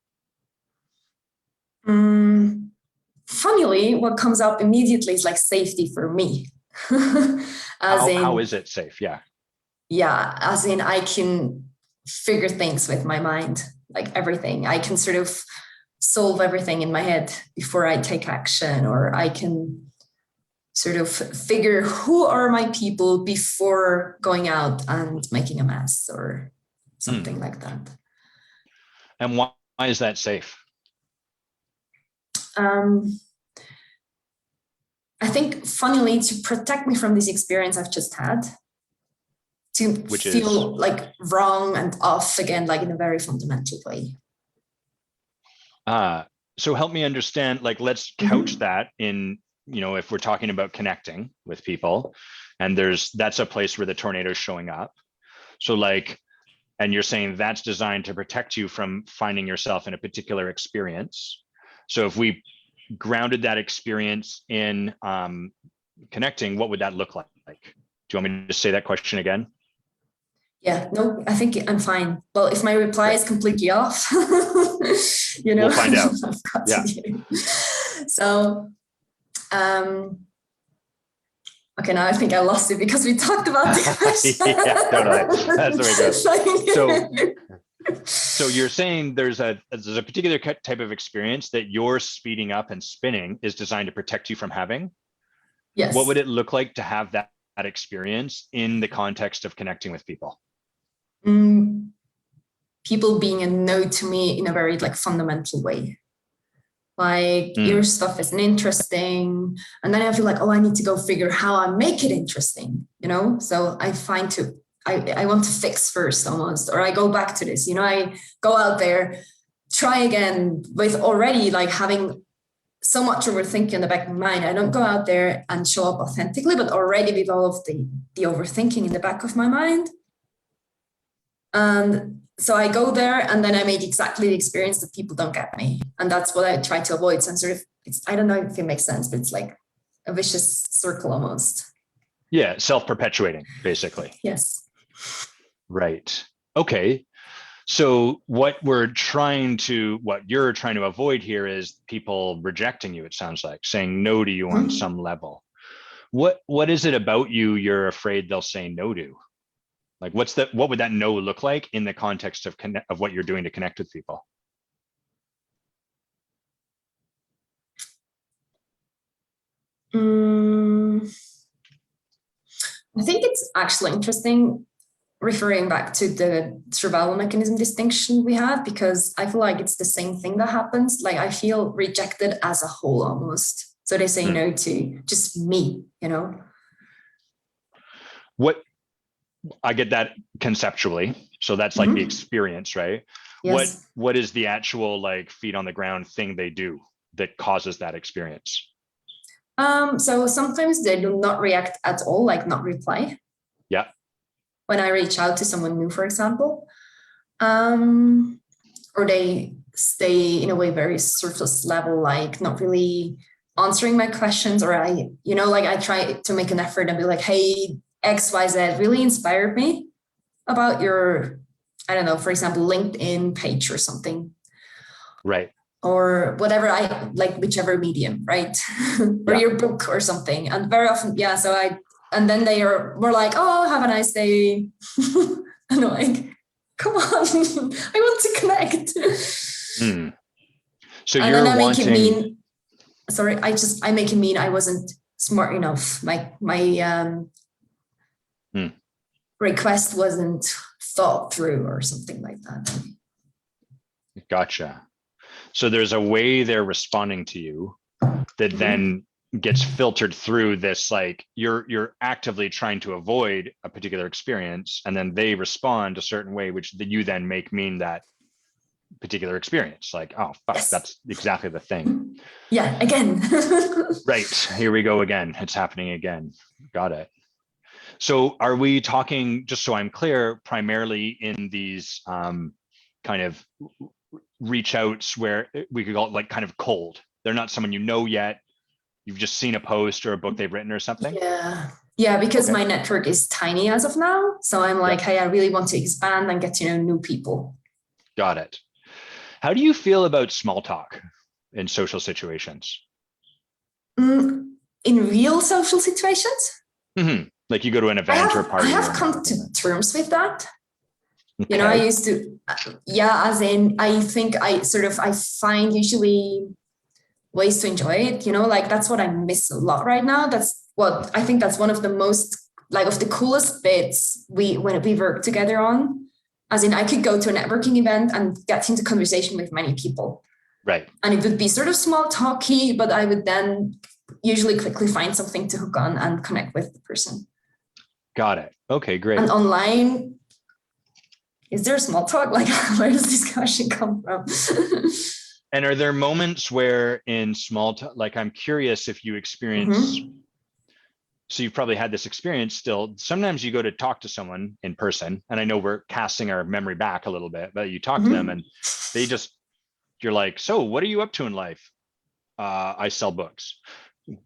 Funnily, what comes up immediately is like safety for me. How is it safe? Yeah. Yeah, as in I can figure things with my mind, like everything. I can sort of solve everything in my head before I take action, or I can sort of figure who are my people before going out and making a mess or something like that. And why is that safe? I think, funnily, to protect me from this experience I've just had, to feel like wrong and off again, like in a very fundamental way. So help me understand, like, let's couch that in, if we're talking about connecting with people, and that's a place where the tornado is showing up. So like, and you're saying that's designed to protect you from finding yourself in a particular experience. So if we grounded that experience in connecting, what would that look like? Do you want me to say that question again? Yeah, no, I think I'm fine. Well, if my reply is completely off, we'll find out. Yeah. So, okay, now I think I lost it because we talked about the question. Yeah, totally. That's the way it goes. So you're saying there's a particular type of experience that you're speeding up and spinning is designed to protect you from having? Yes. What would it look like to have that experience in the context of connecting with people? People being a no to me in a very like fundamental way. Like your stuff isn't interesting. And then I feel like, oh, I need to go figure how I make it interesting, So I want to fix first almost, or I go back to this, I go out there, try again with already like having so much overthinking in the back of my mind. I don't go out there and show up authentically, but already with all of the overthinking in the back of my mind. And so I go there and then I make exactly the experience that people don't get me. And that's what I try to avoid. So I'm sort of, I don't know if it makes sense, but it's like a vicious circle almost. Yeah, self-perpetuating, basically. Yes. Right. Okay. So what you're trying to avoid here is people rejecting you, it sounds like, saying no to you on some level. What is it about you you're afraid they'll say no to? Like what would that no look like in the context of what you're doing to connect with people? I think it's actually interesting referring back to the survival mechanism distinction we have, because I feel like it's the same thing that happens. Like I feel rejected as a whole almost. So they say no to just me, you know? What I get that conceptually. So that's like the experience, right? Yes. What is the actual like feet on the ground thing they do that causes that experience? So sometimes they do not react at all, like not reply. Yeah. When I reach out to someone new, for example, or they stay in a way very surface level, like not really answering my questions, or I try to make an effort and be like, hey, XYZ really inspired me about your, I don't know, for example, LinkedIn page or something. Right. Or whatever, I like, whichever medium, right? Or your book or something. And very often, and then they are more like, oh, have a nice day. And I'm like, come on, I want to connect. So and you're then I wanting... make it mean, I make it mean I wasn't smart enough. My request wasn't thought through or something like that. Gotcha. So there's a way they're responding to you that then gets filtered through this, like you're actively trying to avoid a particular experience, and then they respond a certain way, which you then make mean that particular experience. Like, oh, fuck, yes. That's exactly the thing. Yeah, again. Right, here we go again. It's happening again. Got it. So are we talking, just so I'm clear, primarily in these kind of reach outs where we could call it like kind of cold? They're not someone you know yet. You've just seen a post or a book they've written or something? Yeah, because my network is tiny as of now. So I'm like, hey, I really want to expand and get to know new people. Got it. How do you feel about small talk in social situations? In real social situations? Like you go to an event or a party. I have come to terms with that. Okay. You know, I used to, as in, I think I find usually ways to enjoy it, you know, like that's what I miss a lot right now. That's what I think that's one of the most, like, of the coolest bits when we work together on. As in, I could go to a networking event and get into conversation with many people. Right. And it would be sort of small talky, but I would then usually quickly find something to hook on and connect with the person. Got it. Okay, great. And online, is there small talk? Like, where does this question come from? And are there moments where in small talk, like I'm curious if you experience, so you've probably had this experience still, sometimes you go to talk to someone in person, and I know we're casting our memory back a little bit, but you talk to them and you're like, so what are you up to in life? I sell books.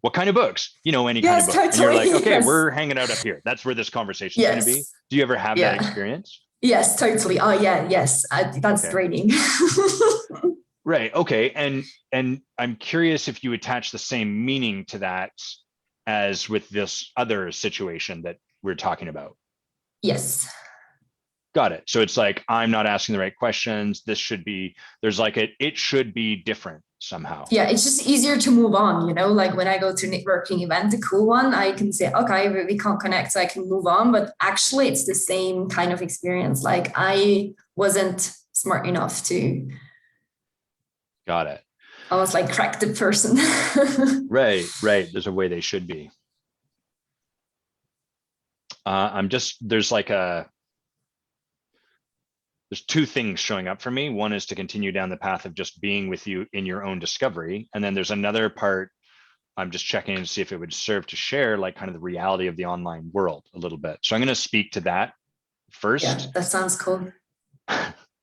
What kind of books? You know, any kind of book. And you're like, okay, we're hanging out up here. That's where this conversation is going to be. Do you ever have that experience? Yes, totally. Oh yeah, yes. That's draining. Right. Okay. And I'm curious if you attach the same meaning to that as with this other situation that we're talking about. Yes. Got it. So it's like, I'm not asking the right questions. This should be, there's like it should be different somehow. Yeah, it's just easier to move on, you know, like when I go to a networking event, a cool one, I can say, okay, we can't connect, so I can move on. But actually it's the same kind of experience. Like I wasn't smart enough to. Got it. I was like crack the person. Right. There's a way they should be. There's like there's two things showing up for me. One is to continue down the path of just being with you in your own discovery. And then there's another part, I'm just checking to see if it would serve to share like kind of the reality of the online world a little bit. So I'm going to speak to that first. Yeah, that sounds cool.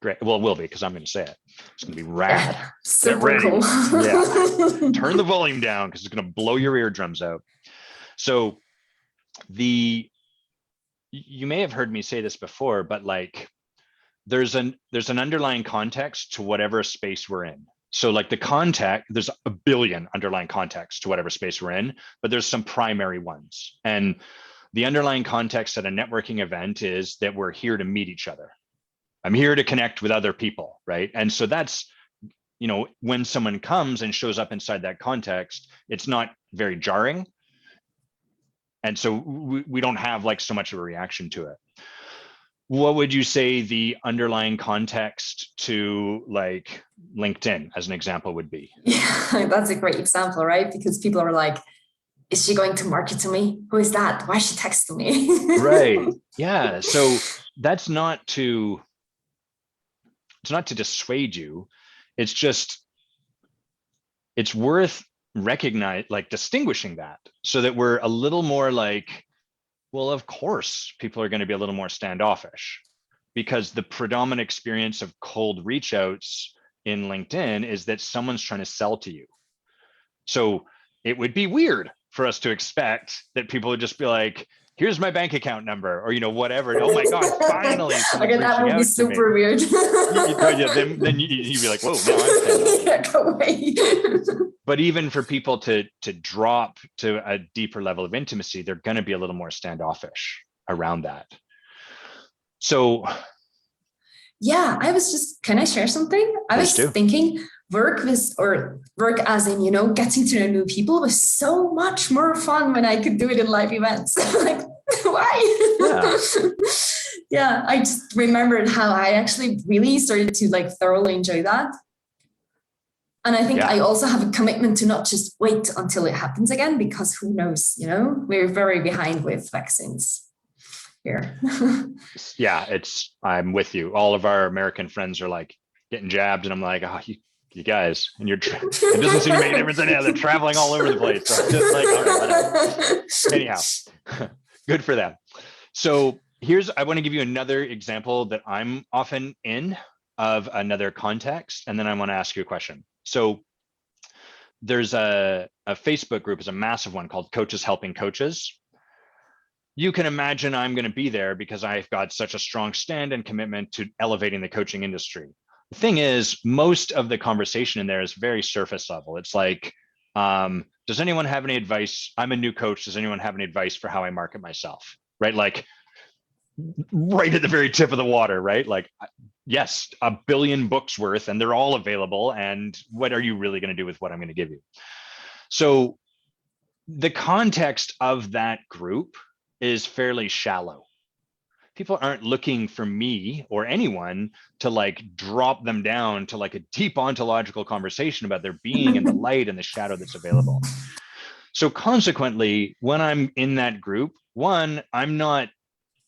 Great. Well, it will be, because I'm going to say it. It's going to be rad. Yeah, super Get ready. cool. Yeah. Turn the volume down, because it's going to blow your eardrums out. So you may have heard me say this before, but like there's an underlying context to whatever space we're in. So like the context, there's a billion underlying contexts to whatever space we're in, but there's some primary ones. And the underlying context at a networking event is that we're here to meet each other. I'm here to connect with other people, right? And so that's, you know, when someone comes and shows up inside that context, it's not very jarring. And so we don't have like so much of a reaction to it. What would you say the underlying context to like LinkedIn as an example would be? Yeah, that's a great example, right? Because people are like, is she going to market to me? Who is that? Why is she texting me? Right. Yeah. So that's not to, it's not to dissuade you. It's just, it's worth distinguishing that, so that we're a little more like, well, of course, people are going to be a little more standoffish, because the predominant experience of cold reach outs in LinkedIn is that someone's trying to sell to you. So it would be weird for us to expect that people would just be like, here's my bank account number, or, you know, whatever. And, oh my God, finally someone's okay, that would be super weird. Yeah, then you'd be like, whoa, no, I'm standoffish. Yeah, go away. But even for people to drop to a deeper level of intimacy, they're going to be a little more standoffish around that. So yeah, I was just, can I share something? I was thinking work as in, you know, getting to know new people was so much more fun when I could do it in live events. Like, why? Yeah. Yeah, I just remembered how I actually really started to like thoroughly enjoy that. And I think I also have a commitment to not just wait until it happens again, because who knows, you know, we're very behind with vaccines here. Yeah, I'm with you. All of our American friends are like getting jabbed, and I'm like, oh, you guys, and it doesn't seem to make a difference anyhow. They're traveling all over the place. So I'm just like, all right, anyhow, good for them. So I want to give you another example that I'm often in of another context, and then I want to ask you a question. So there's a Facebook group, is a massive one, called Coaches Helping Coaches. You can imagine I'm going to be there because I've got such a strong stand and commitment to elevating the coaching industry. The thing is, most of the conversation in there is very surface level. It's like, does anyone have any advice? I'm a new coach. Does anyone have any advice for how I market myself? Right? Like right at the very tip of the water, right? Like, yes, 1 billion books worth, and they're all available. And what are you really going to do with what I'm going to give you? So the context of that group is fairly shallow. People aren't looking for me or anyone to like drop them down to like a deep ontological conversation about their being and the light and the shadow that's available. So consequently, when I'm in that group, one,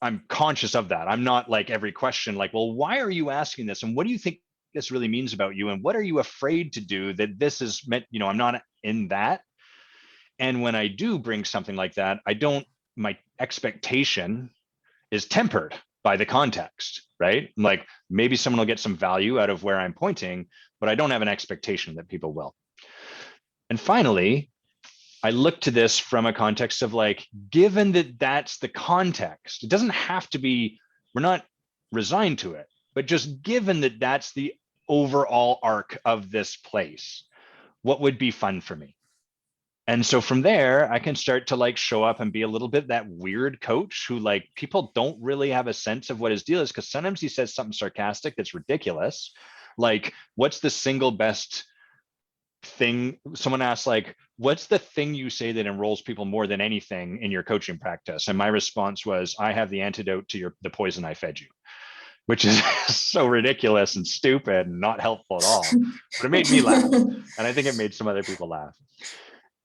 I'm conscious of that. I'm not like every question, like, well, why are you asking this? And what do you think this really means about you? And what are you afraid to do that this is meant, you know, I'm not in that. And when I do bring something like that, my expectation is tempered by the context, right? Like maybe someone will get some value out of where I'm pointing, but I don't have an expectation that people will. And finally, I look to this from a context of like, given that that's the context, it doesn't have to be, we're not resigned to it, but just given that that's the overall arc of this place, what would be fun for me? And so from there, I can start to like show up and be a little bit that weird coach who like people don't really have a sense of what his deal is, because sometimes he says something sarcastic that's ridiculous. Like, what's the single best thing? Someone asked, like, what's the thing you say that enrolls people more than anything in your coaching practice? And my response was, I have the antidote to the poison I fed you, which is so ridiculous and stupid and not helpful at all. But it made me laugh. And I think it made some other people laugh.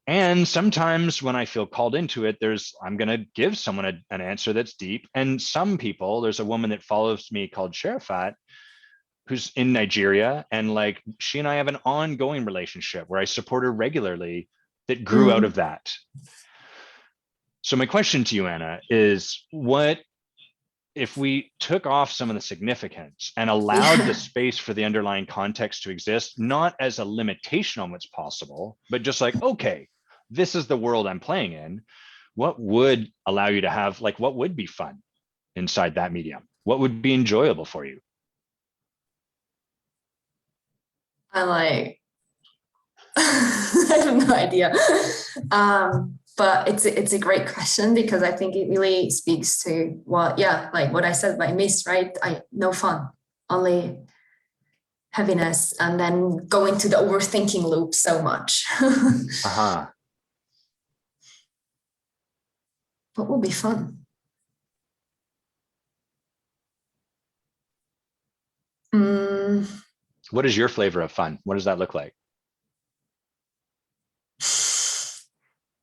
And sometimes when I feel called into it, I'm going to give someone an answer that's deep. And some people, there's a woman that follows me called Sharafat. who's in Nigeria, and like she and I have an ongoing relationship where I support her regularly that grew out of that. So my question to you, Anna, is what if we took off some of the significance and allowed the space for the underlying context to exist, not as a limitation on what's possible, but just like, okay, this is the world I'm playing in. What would allow you to have, like, what would be fun inside that medium? What would be enjoyable for you? I like, I have no idea. But it's a great question, because I think it really speaks to what, like what I said by Miss, right? No fun, only heaviness, and then go into the overthinking loop so much. What will be fun? What is your flavor of fun? What does that look like?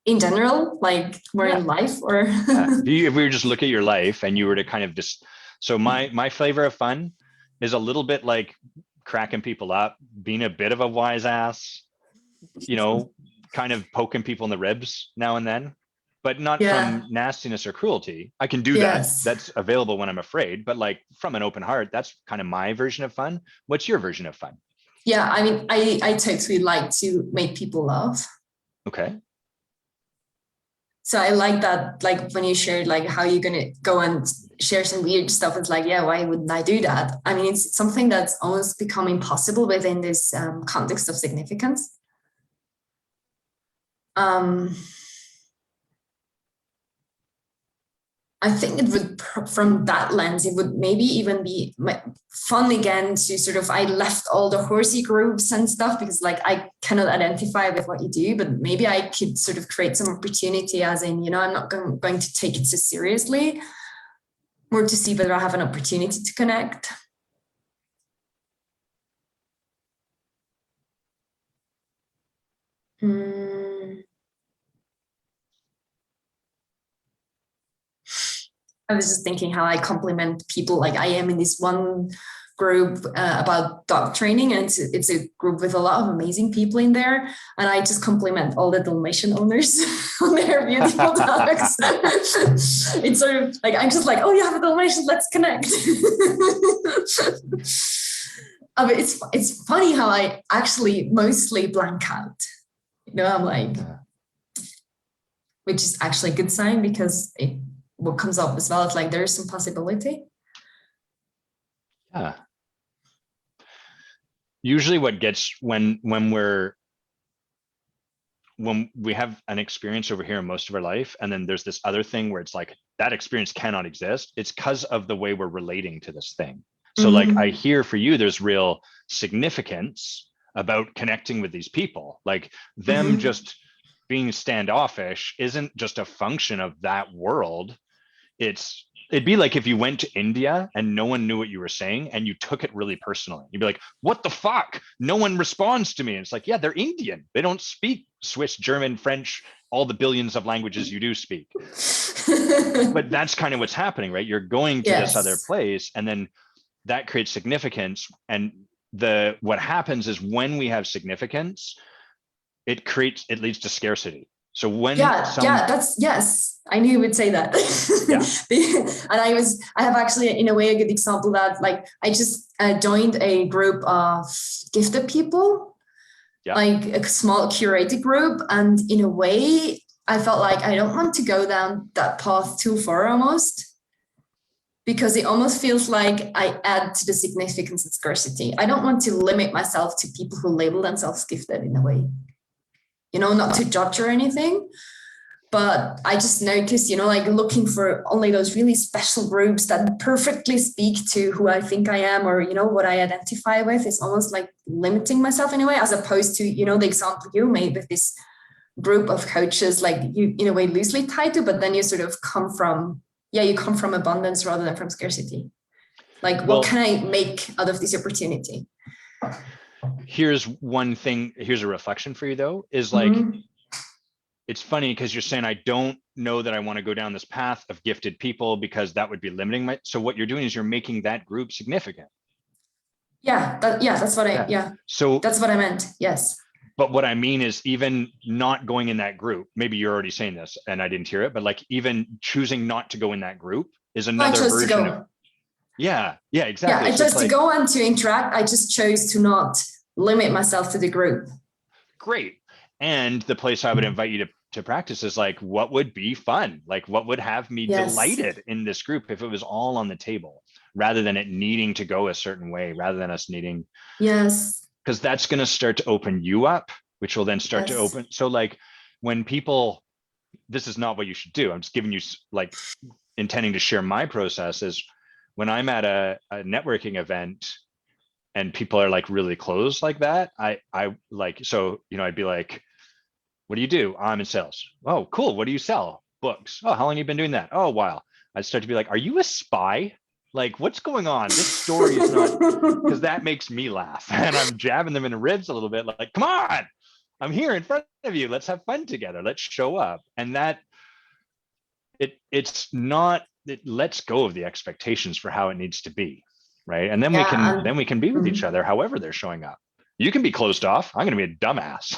In general, like we're in life, or if we were just look at your life and you were to kind of just, so my flavor of fun is a little bit like cracking people up, being a bit of a wise ass, you know, kind of poking people in the ribs now and then, but not from nastiness or cruelty. I can do that. That's available when I'm afraid, but like from an open heart, that's kind of my version of fun. What's your version of fun? Yeah, I mean, I totally like to make people laugh. Okay. So I like that, like when you shared like how you're going to go and share some weird stuff, it's like, yeah, why wouldn't I do that? I mean, it's something that's almost become impossible within this context of significance. I think it would, from that lens, it would maybe even be fun again to sort of, I left all the horsey groups and stuff because like I cannot identify with what you do, but maybe I could sort of create some opportunity, as in, you know, I'm not going to take it so seriously, more to see whether I have an opportunity to connect. I was just thinking how I compliment people. Like I am in this one group about dog training, and it's a group with a lot of amazing people in there. And I just compliment all the Dalmatian owners on their beautiful dogs. It's sort of like, I'm just like, oh, you have a Dalmatian, let's connect. But it's funny how I actually mostly blank out. You know, I'm like, which is actually a good sign, because what comes up as well, it's like there's some possibility. Yeah. Usually what gets when we have an experience over here in most of our life, and then there's this other thing where it's like that experience cannot exist, it's because of the way we're relating to this thing. So like I hear for you, there's real significance about connecting with these people, like them just being standoffish isn't just a function of that world. It'd be like if you went to India and no one knew what you were saying and you took it really personally. You'd be like, what the fuck? No one responds to me. And it's like, yeah, they're Indian. They don't speak Swiss, German, French, all the billions of languages you do speak. But that's kind of what's happening, right? You're going to this other place, and then that creates significance. And what happens is when we have significance, it leads to scarcity. So when yes, I knew you would say that. And I have actually in a way a good example that, like, I just joined a group of gifted people, like a small curated group, and in a way I felt like I don't want to go down that path too far, almost, because it almost feels like I add to the significance and scarcity. I don't want to limit myself to people who label themselves gifted in a way. You know, not to judge or anything, but I just noticed, you know, like looking for only those really special groups that perfectly speak to who I think I am, or, you know, what I identify with, is almost like limiting myself in a way, as opposed to, you know, the example you made with this group of coaches, like you in a way loosely tied to, but then you sort of come from abundance rather than from scarcity. Like, what can I make out of this opportunity? Here's one thing, here's a reflection for you though, is like, it's funny because you're saying, I don't know that I want to go down this path of gifted people because that would be limiting so what you're doing is you're making that group significant. That's what Yeah. So, that's what I meant. Yes. but what I mean is even not going in that group, maybe you're already saying this and I didn't hear it, but like even choosing not to go in that group is I another chose to version of, go. yeah, Yeah, exactly. I So it's chose to like, go and to interact. I just chose to not limit myself to the group. great. And the place I would invite you to practice is like, what would be fun? Like, what would have me Yes. delighted in this group if it was all on the table rather than it needing to go a certain way, rather than us needing, Yes. because that's going to start to open you up, which will then start to Yes. open. So, like, when people, this is not what you should do. I'm just giving you like intending to share my process is when I'm at a networking event and people are like really close like that. I like, so, I'd be like, what do you do? I'm in sales. Oh, cool. What do you sell? Books. Oh, how long have you been doing that? Oh, a while. I'd start to be like, are you a spy? Like, what's going on? This story is not, because that makes me laugh. And I'm jabbing them in the ribs a little bit, like, come on, I'm here in front of you. Let's have fun together. Let's show up. And that it's not, it lets go of the expectations for how it needs to be. Right. And then we can Yeah. be with each other however they're showing up. You can be closed off. I'm going to be a dumbass.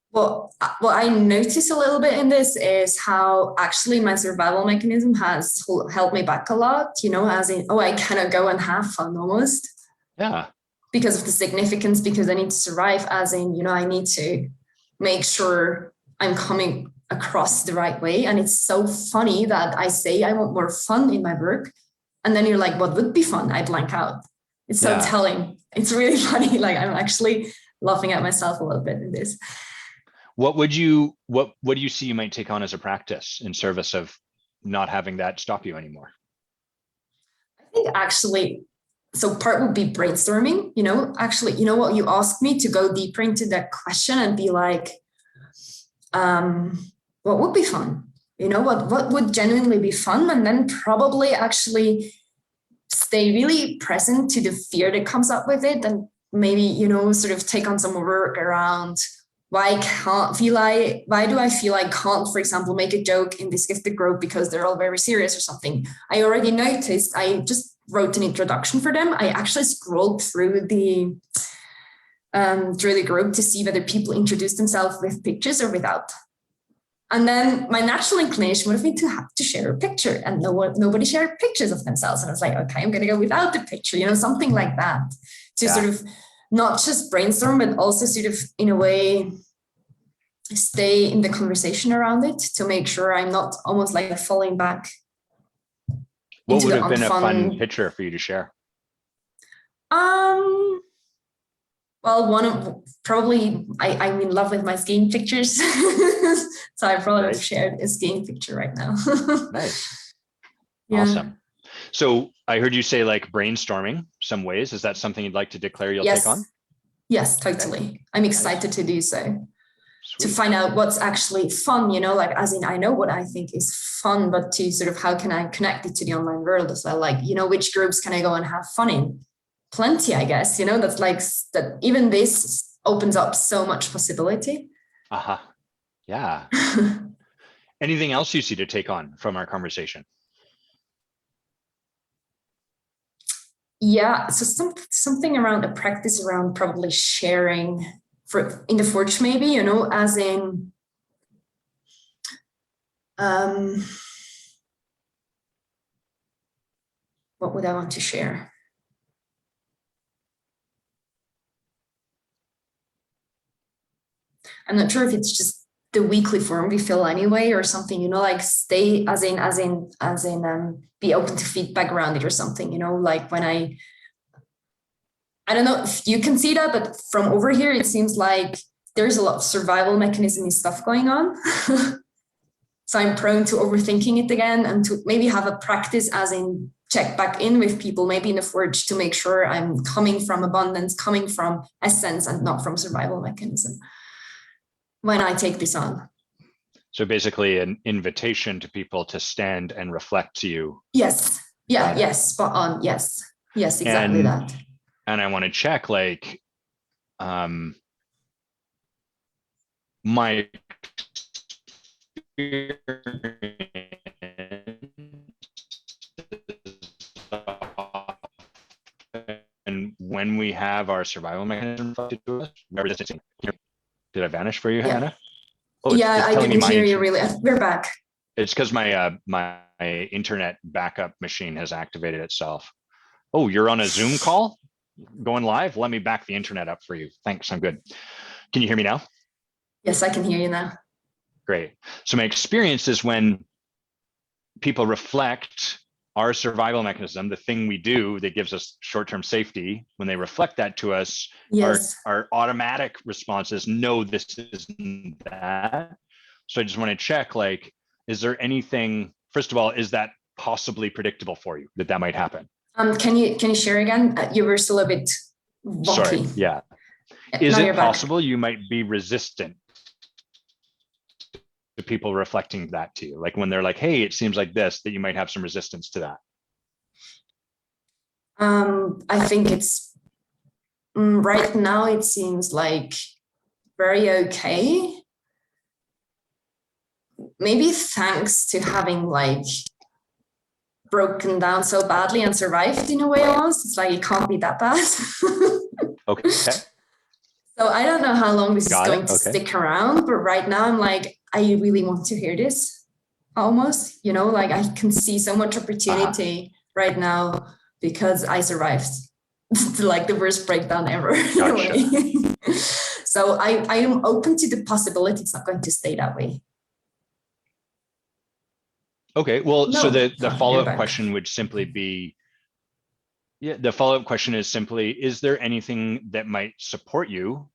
What I notice a little bit in this is how actually my survival mechanism has held me back a lot, as in, oh, I cannot go and have fun almost. Yeah. Because of the significance, because I need to survive, as in, I need to make sure I'm coming across the right way. And it's so funny that I say I want more fun in my work. And then you're like, what would be fun? I blank out. It's so telling. It's really funny. Like I'm actually laughing at myself a little bit in this. What do you see you might take on as a practice in service of not having that stop you anymore? I think actually, so part would be brainstorming, actually, what you asked me to go deeper into that question and be like, what would be fun? What would genuinely be fun? And then probably actually stay really present to the fear that comes up with it. And maybe, sort of take on some work around why do I feel I can't, for example, make a joke in this gifted group because they're all very serious or something. I already noticed, I just wrote an introduction for them. I actually scrolled through the group to see whether people introduce themselves with pictures or without. And then my natural inclination would have been to have to share a picture, and nobody shared pictures of themselves. And I was like, okay, I'm going to go without the picture, something like that, to sort of not just brainstorm, but also sort of in a way stay in the conversation around it to make sure I'm not almost like falling back. What would have been a fun picture for you to share? Well, I'm in love with my skiing pictures. So I probably would have shared a skiing picture right now. Nice. Yeah. Awesome. So I heard you say like brainstorming some ways. Is that something you'd like to declare you'll take on? Yes, totally. Okay. I'm excited to do so. Sweet. To find out what's actually fun, like as in I know what I think is fun, but to sort of how can I connect it to the online world as well? Like, which groups can I go and have fun in? Plenty, I guess, that's like that. Even this opens up so much possibility. Yeah. Anything else you see to take on from our conversation? Yeah, so something around a practice around probably sharing in the Forge, maybe, as in what would I want to share? I'm not sure if it's just the weekly form we fill anyway or something, like stay as in be open to feedback around it or something, like when I don't know if you can see that, but from over here, it seems like there's a lot of survival mechanism stuff going on. So I'm prone to overthinking it again and to maybe have a practice as in check back in with people, maybe in the Forge, to make sure I'm coming from abundance, coming from essence and not from survival mechanism when I take this on. So basically an invitation to people to stand and reflect to you. Yes. Yeah. Yes. Spot on. Yes. Yes, exactly that. And I want to check like, my when we have our survival mechanism reflected to us, resisting. Did I vanish for you, Yeah. Hannah? Oh, Yeah, it's I telling me didn't my hear you really. We're back. It's because my internet backup machine has activated itself. Oh, you're on a Zoom call going live? Let me back the internet up for you. Thanks, I'm good. Can you hear me now? Yes, I can hear you now. Great. So my experience is when people reflect our survival mechanism, the thing we do that gives us short-term safety, when they reflect that to us, Yes. our automatic responses, no, this isn't that. So I just want to check, like, is there anything, first of all, is that possibly predictable for you that might happen? Can you share again? You were still a bit wonky. Sorry, yeah. Is Now it you're possible back. you might be resistant to people reflecting that to you? Like when they're like, hey, it seems like this, that you might have some resistance to that. I think it's right now it seems like very okay. Maybe thanks to having like broken down so badly and survived in a way almost. It's like it can't be that bad. Okay. So I don't know how long this is going to Okay. stick around, but right now I'm like, I really want to hear this almost, you know, like I can see so much opportunity right now because I survived like the worst breakdown ever in a way. So I am open to the possibility it's not going to stay that way. Okay, well, No. so the You're follow-up back. question would simply be, yeah, the follow-up question is simply, is there anything that might support you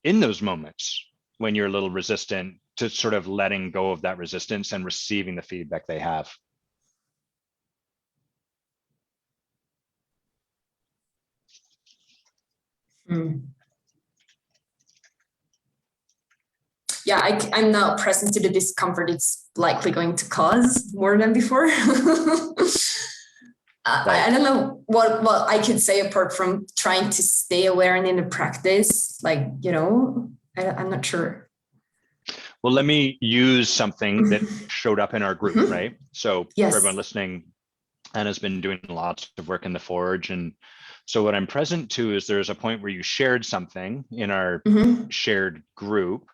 in those moments when you're a little resistant to sort of letting go of that resistance and receiving the feedback they have? Yeah, I'm now present to the discomfort it's likely going to cause more than before. I don't know what I could say apart from trying to stay aware and in the practice, like, you know, I'm not sure. Well, let me use something that showed up in our group, right? So Yes. for everyone listening, Anna's been doing lots of work in the Forge. And so what I'm present to is there's a point where you shared something in our shared group,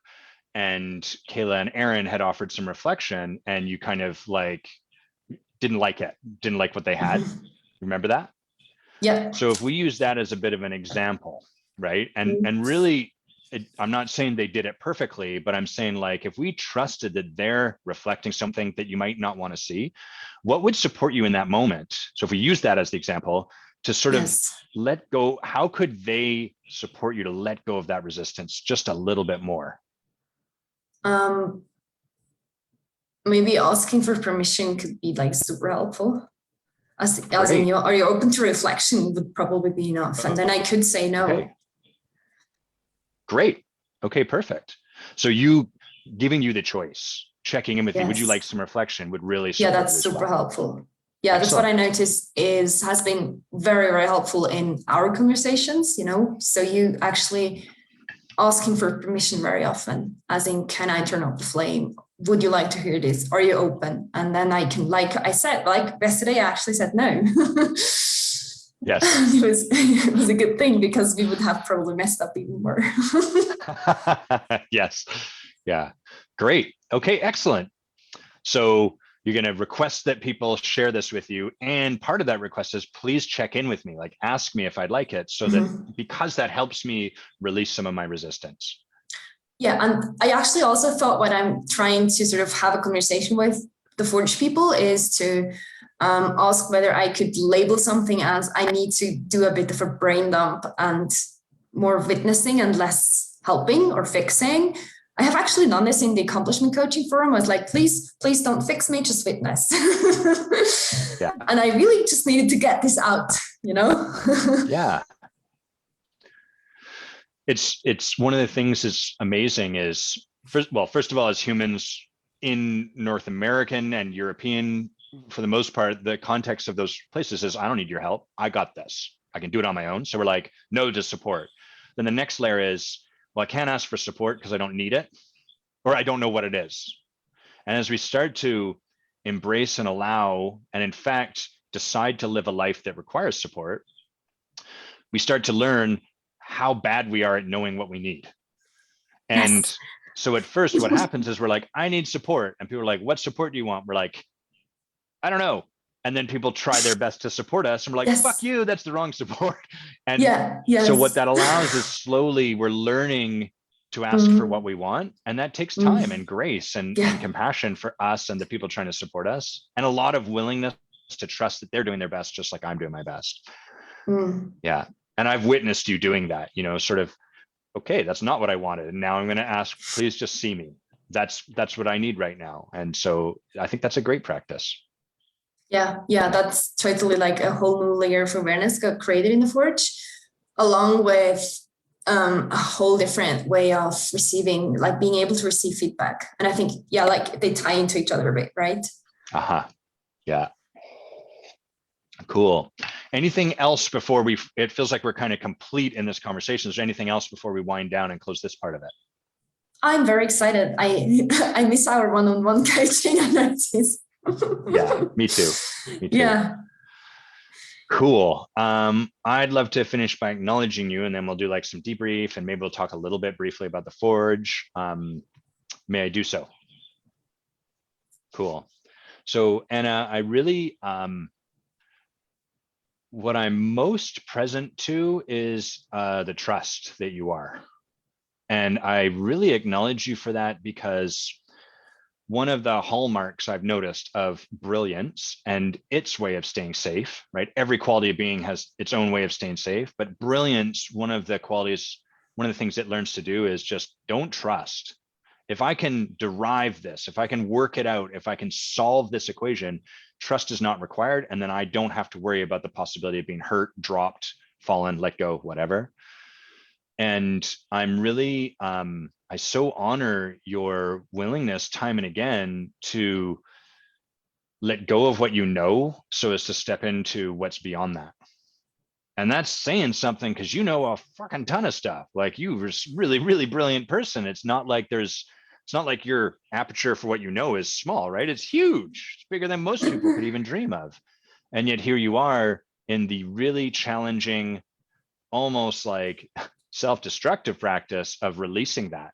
and Kayla and Aaron had offered some reflection, and you kind of like didn't like it, didn't like what they had. Remember that? Yeah. So if we use that as a bit of an example, right? And really, I'm not saying they did it perfectly, but I'm saying like, if we trusted that they're reflecting something that you might not want to see, what would support you in that moment? So if we use that as the example to sort of let go, how could they support you to let go of that resistance just a little bit more? Maybe asking for permission could be like super helpful. As in, are you open to reflection would probably be enough. And then I could say no. Okay. Great. Okay, perfect. So you giving you the choice, checking in with you, would you like some reflection would really support that's super helpful. Yeah, Excellent. That's what I noticed has been very, very helpful in our conversations, you know. So you actually asking for permission very often, as in, can I turn off the flame? Would you like to hear this? Are you open? And then I can, like I said, like yesterday, I actually said no. Yes. it was a good thing because we would have probably messed up even more. Yes. Yeah. Great. Okay, excellent. So you're going to request that people share this with you. And part of that request is please check in with me, like ask me if I'd like it, so that because that helps me release some of my resistance. Yeah. And I actually also thought what I'm trying to sort of have a conversation with the Forge people is to ask whether I could label something as I need to do a bit of a brain dump and more witnessing and less helping or fixing. I have actually done this in the accomplishment coaching forum. I was like, please don't fix me, just witness. Yeah. And I really just needed to get this out, you know? Yeah. It's one of the things that's amazing is, first of all, as humans in North American and European, for the most part, the context of those places is, I don't need your help. I got this. I can do it on my own. So we're like, no to support. Then the next layer is, well, I can't ask for support because I don't need it, or I don't know what it is. And as we start to embrace and allow, and in fact, decide to live a life that requires support, we start to learn how bad we are at knowing what we need. And Yes. so at first, what happens is we're like, I need support. And people are like, what support do you want? We're like, I don't know. And then people try their best to support us. And we're like, fuck Yes. you, that's the wrong support. And Yeah. so what Yes. that allows is slowly we're learning to ask for what Mm, we want. And that takes time mm, and grace and yeah. compassion for us and the people trying to support us. And a lot of willingness to trust that they're doing their best, just like I'm doing my best. Mm. Yeah. And I've witnessed you doing that, sort of, okay, that's not what I wanted. And now I'm going to ask, please just see me. That's what I need right now. And so I think that's a great practice. Yeah, yeah, that's totally like a whole new layer of awareness got created in the Forge, along with a whole different way of receiving, like being able to receive feedback. And I think, yeah, like they tie into each other a bit, right? Uh-huh. Yeah. Cool. Anything else before it feels like we're kind of complete in this conversation. Is there anything else before we wind down and close this part of it? I'm very excited. I miss our one-on-one coaching, I noticed. Yeah, me too. Me too. Yeah. Cool. I'd love to finish by acknowledging you, and then we'll do like some debrief, and maybe we'll talk a little bit briefly about the Forge. May I do so? Cool. So Anna, I really, what I'm most present to is the trust that you are. And I really acknowledge you for that, because one of the hallmarks I've noticed of brilliance and its way of staying safe, right? Every quality of being has its own way of staying safe, but brilliance, one of the things it learns to do is just don't trust. If I can derive this, if I can work it out, if I can solve this equation, trust is not required. And then I don't have to worry about the possibility of being hurt, dropped, fallen, let go, whatever. And I'm really, I so honor your willingness time and again to let go of what you know so as to step into what's beyond that. And that's saying something, because you know a fucking ton of stuff. Like, you're a really, really brilliant person. It's not like your aperture for what you know is small, right? It's huge. It's bigger than most people could even dream of. And yet here you are in the really challenging, almost like self-destructive practice of releasing the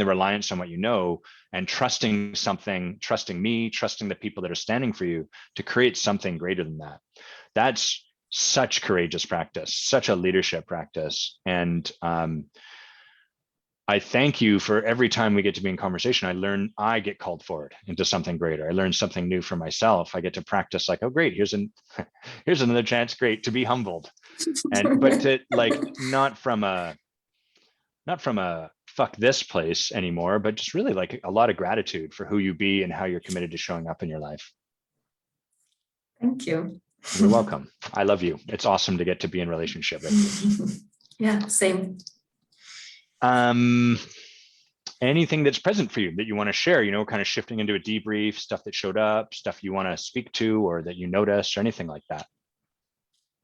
reliance on what you know, and trusting something, trusting me, trusting the people that are standing for you to create something greater than that. That's such courageous practice, such a leadership practice. And I thank you for every time we get to be in conversation, I get called forward into something greater. I learn something new for myself. I get to practice like, oh, great, here's another chance, great, to be humbled. But to like, not from a fuck this place anymore, but just really like a lot of gratitude for who you be and how you're committed to showing up in your life. Thank you. You're welcome. I love you. It's awesome to get to be in relationship with you. Yeah, same. Anything that's present for you that you want to share, kind of shifting into a debrief, stuff that showed up, stuff you want to speak to or that you noticed, or anything like that?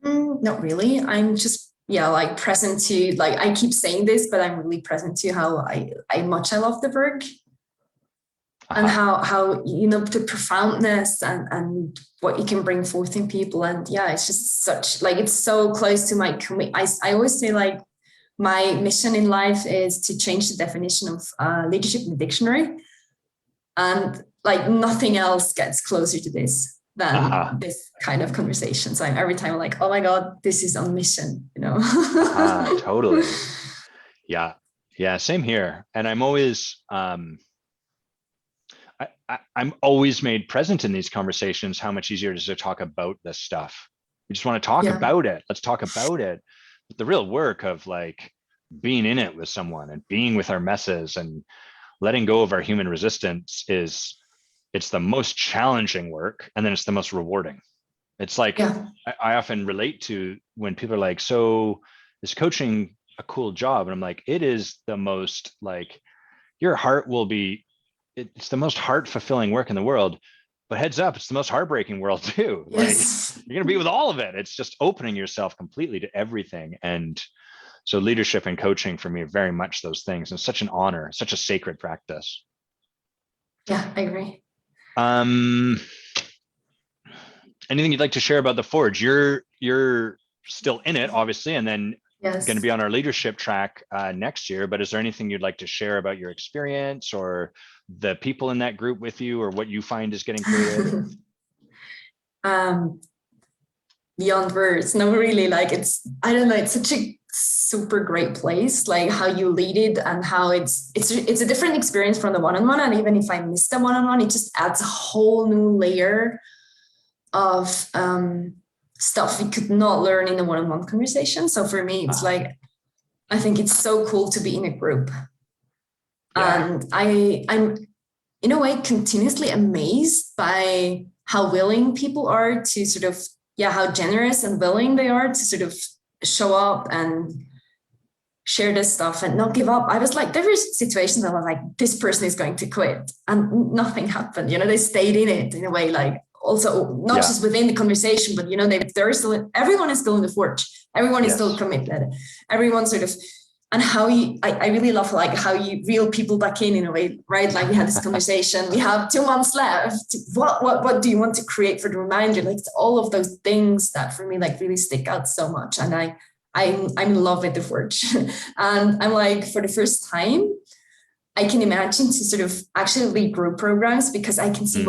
Not really. I'm just, yeah, like present to, like, I keep saying this, but I'm really present to how much I love the work. And how the profoundness and what you can bring forth in people. And yeah, it's just such, like, it's so close to my I always say, like, my mission in life is to change the definition of leadership in the dictionary. And like nothing else gets closer to this than this kind of conversation. So every time I'm like, oh my God, this is on mission, Totally. Yeah. Yeah. Same here. And I'm always, I'm always made present in these conversations how much easier it is to talk about this stuff. We just want to talk about it. Let's talk about it. But the real work of like being in it with someone and being with our messes and letting go of our human resistance it's the most challenging work. And then it's the most rewarding. It's like, I often relate to when people are like, so is coaching a cool job? And I'm like, it is the most, like, your heart will be, it's the most heart fulfilling work in the world, but heads up, it's the most heartbreaking world too. Yes. Like, you're going to be with all of it. It's just opening yourself completely to everything. And so leadership and coaching for me are very much those things, and such an honor, such a sacred practice. Yeah, I agree. Anything you'd like to share about the Forge? You're still in it, obviously, and then Yes. going to be on our leadership track next year. But is there anything you'd like to share about your experience or the people in that group with you, or what you find is getting created? Beyond words, no, really, like I don't know, it's such a super great place, like how you lead it and how it's a different experience from the one-on-one. And even if I miss the one-on-one, it just adds a whole new layer of stuff we could not learn in a one-on-one conversation. So for me, it's like, I think it's so cool to be in a group. Yeah. And I'm in a way continuously amazed by how willing people are to sort of, how generous and willing they are to sort of show up and share this stuff and not give up. I was like, there were situations I was like, this person is going to quit, and nothing happened. They stayed in it in a way, like also not just within the conversation, but they're still, everyone is still in the forge. Everyone is still committed. Everyone sort of, and how I really love like how you reel people back in a way, right? Like we had this conversation, we have 2 months left. What do you want to create for the reminder? Like it's all of those things that for me like really stick out so much. And I'm in love with the Forge. And I'm like, for the first time, I can imagine to sort of actually lead group programs, because I can see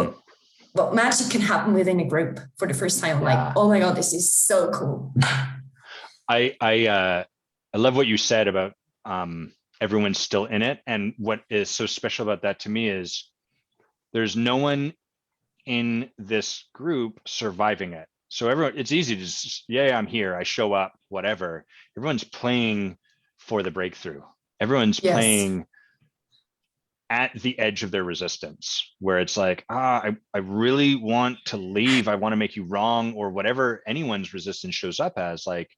what magic can happen within a group for the first time. Like, oh my God, this is so cool. I love what you said about everyone's still in it. And what is so special about that to me is there's no one in this group surviving it. So everyone, it's easy to just, I'm here, I show up, whatever. Everyone's playing for the breakthrough. Everyone's playing at the edge of their resistance, where it's like, I really want to leave. I want to make you wrong, or whatever anyone's resistance shows up as, like.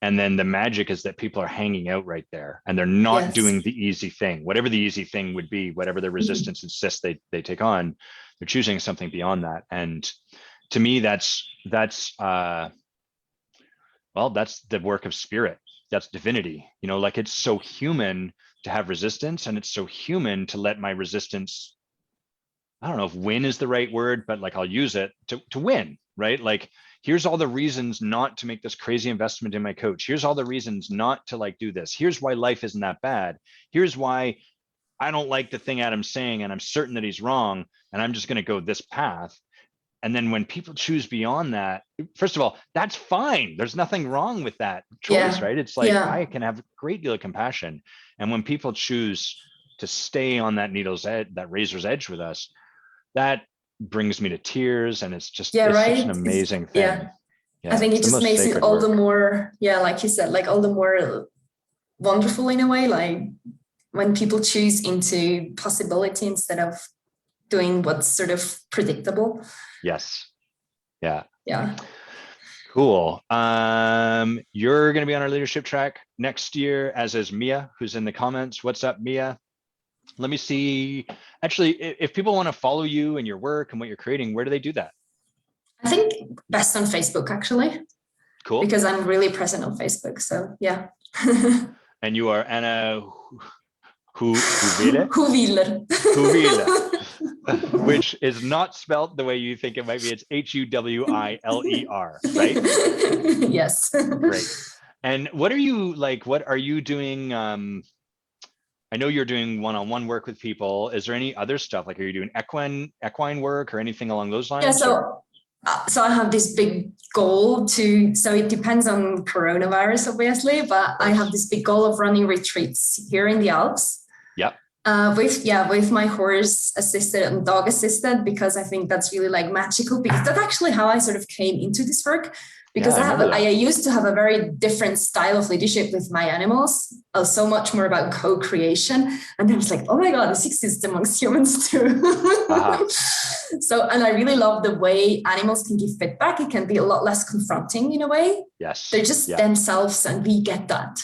And then the magic is that people are hanging out right there, and they're not doing the easy thing, whatever the easy thing would be, whatever their resistance insists they take on. They're choosing something beyond that. And to me, that's the work of spirit. That's divinity. Like it's so human to have resistance, and it's so human to let my resistance, I don't know if win is the right word, but like I'll use it to win, right? Like, here's all the reasons not to make this crazy investment in my coach. Here's all the reasons not to like do this. Here's why life isn't that bad. Here's why I don't like the thing Adam's saying, and I'm certain that he's wrong, and I'm just going to go this path. And then when people choose beyond that, first of all, that's fine. There's nothing wrong with that choice, right? It's like, I can have a great deal of compassion. And when people choose to stay on that needle's edge, that razor's edge with us, that brings me to tears, and it's just it's such an amazing thing. I think it just makes it all the more, like you said, like all the more wonderful in a way, like when people choose into possibility instead of doing what's sort of predictable. Cool. You're going to be on our leadership track next year, as is Mia, who's in the comments. What's up, Mia? Let me see. Actually, if people want to follow you and your work and what you're creating, where do they do that? I think best on Facebook, actually. Cool. Because I'm really present on Facebook. So yeah. And you are Anna Huwiler? Huwiler. Which is not spelled the way you think it might be. It's Huwiler, right? Yes. Great. And what are you like? What are you doing? I know you're doing one-on-one work with people. Is there any other stuff? Like, are you doing equine work or anything along those lines? Yeah, so I have this big goal so it depends on coronavirus, obviously, but I have this big goal of running retreats here in the Alps. Yep. With my horse assisted and dog assisted, because I think that's really like magical, because that's actually how I sort of came into this work. Because I used to have a very different style of leadership with my animals, so much more about co-creation. And I was like, oh my God, this exists amongst humans too. And I really love the way animals can give feedback. It can be a lot less confronting in a way. Yes. They're just themselves, and we get that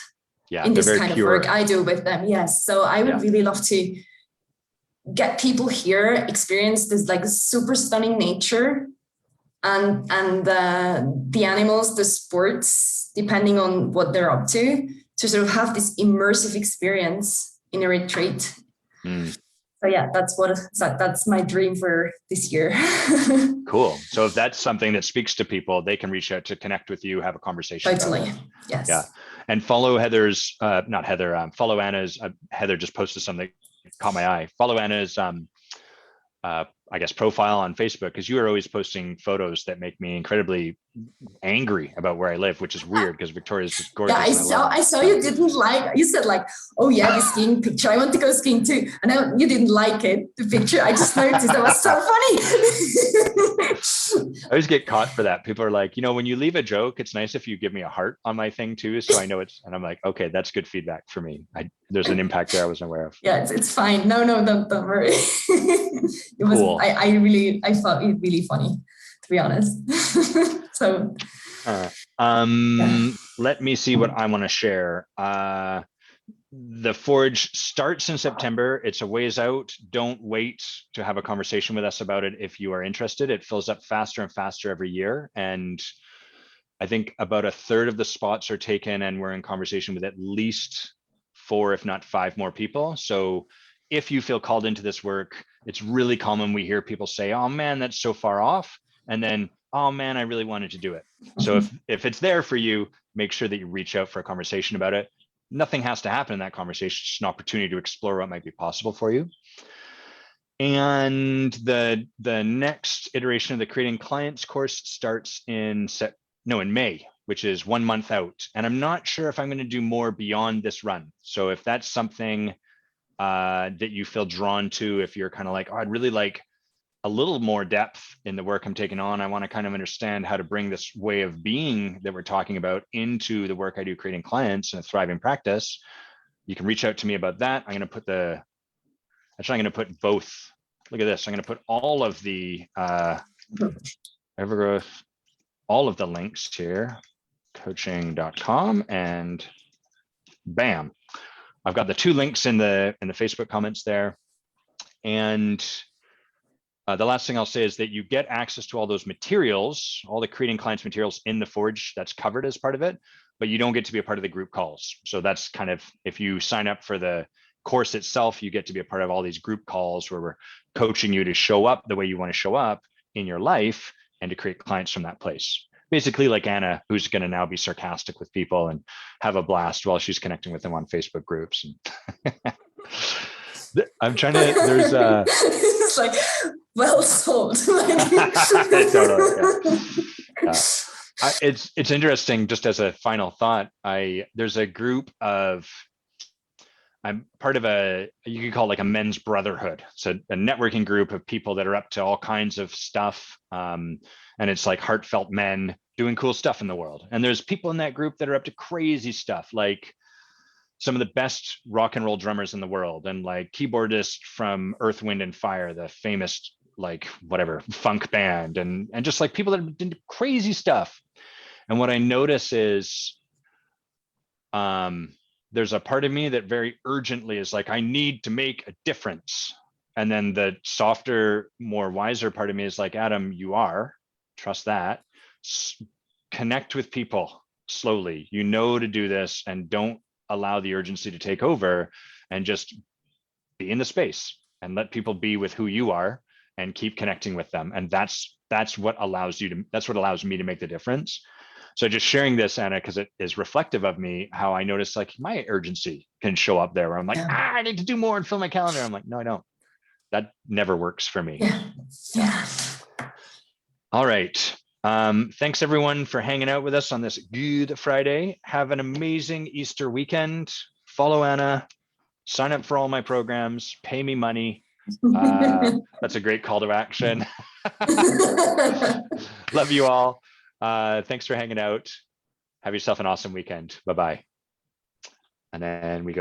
in this kind pure. of work I do with them. Yes. So I would really love to get people here, experience this like super stunning nature, and the animals, the sports, depending on what they're up to sort of have this immersive experience in a retreat. So yeah, that's my dream for this year. Cool. So if that's something that speaks to people, they can reach out to connect with you, have a conversation about Totally. it. Yes. Yeah. And follow Heather's, not Heather, follow Anna's, Heather just posted something that caught my eye. Follow Anna's, I guess, profile on Facebook, because you are always posting photos that make me incredibly angry about where I live, which is weird because Victoria's just gorgeous. Yeah, I saw you didn't like, you said like, oh yeah, the skiing picture, I want to go skiing too. And now you didn't like it, the picture. I just noticed that was so funny. I always get caught for that. People are like, when you leave a joke, it's nice if you give me a heart on my thing too, so I know it's, and I'm like, okay, that's good feedback for me. There's an impact there I wasn't aware of. Yeah, it's fine. No, don't worry. It was, cool. I thought it really funny, to be honest. So let me see what I want to share. The Forge starts in September. It's a ways out. Don't wait to have a conversation with us about it if you are interested. It fills up faster and faster every year. And I think about a third of the spots are taken, and we're in conversation with at least 4, if not 5 more people. So if you feel called into this work, it's really common. We hear people say, oh man, that's so far off. And then, oh man, I really wanted to do it. So if it's there for you, make sure that you reach out for a conversation about it. Nothing has to happen in that conversation. It's just an opportunity to explore what might be possible for you. And the next iteration of the Creating Clients course starts in May, which is 1 month out. And I'm not sure if I'm going to do more beyond this run. So if that's something that you feel drawn to, if you're kind of like, oh, I'd really like a little more depth in the work I'm taking on, I want to kind of understand how to bring this way of being that we're talking about into the work I do creating clients and a thriving practice, you can reach out to me about that. I'm going to put both. Look at this. I'm going to put all of the Evergrowth, all of the links here, coaching.com, and bam, I've got the 2 links in the Facebook comments there. And the last thing I'll say is that you get access to all those materials, all the Creating Clients materials in the Forge that's covered as part of it, but you don't get to be a part of the group calls. So that's kind of, if you sign up for the course itself, you get to be a part of all these group calls where we're coaching you to show up the way you want to show up in your life and to create clients from that place. Basically like Anna, who's going to now be sarcastic with people and have a blast while she's connecting with them on Facebook groups. And I'm trying to, there's it's like, well sold. Totally, yeah. It's interesting, just as a final thought, there's a group of, I'm part of you could call it like a men's brotherhood. So a networking group of people that are up to all kinds of stuff. And it's like heartfelt men doing cool stuff in the world. And there's people in that group that are up to crazy stuff, like some of the best rock and roll drummers in the world, and like keyboardist from Earth, Wind and Fire, the famous like whatever funk band, and just like people that did crazy stuff. And what I notice is there's a part of me that very urgently is like, I need to make a difference. And then the softer, more wiser part of me is like, Adam, trust that. Connect with people slowly. You know to do this, and don't allow the urgency to take over, and just be in the space and let people be with who you are and keep connecting with them. And that's what allows me to make the difference. So just sharing this, Anna, because it is reflective of me, how I notice like my urgency can show up there where I'm like, I need to do more and fill my calendar. I'm like, no, I don't. That never works for me. Yeah. All right. Thanks everyone for hanging out with us on this Good Friday. Have an amazing Easter weekend. Follow Anna, sign up for all my programs, pay me money. That's a great call to action. Love you all. Thanks for hanging out. Have yourself an awesome weekend. Bye-bye. And then we go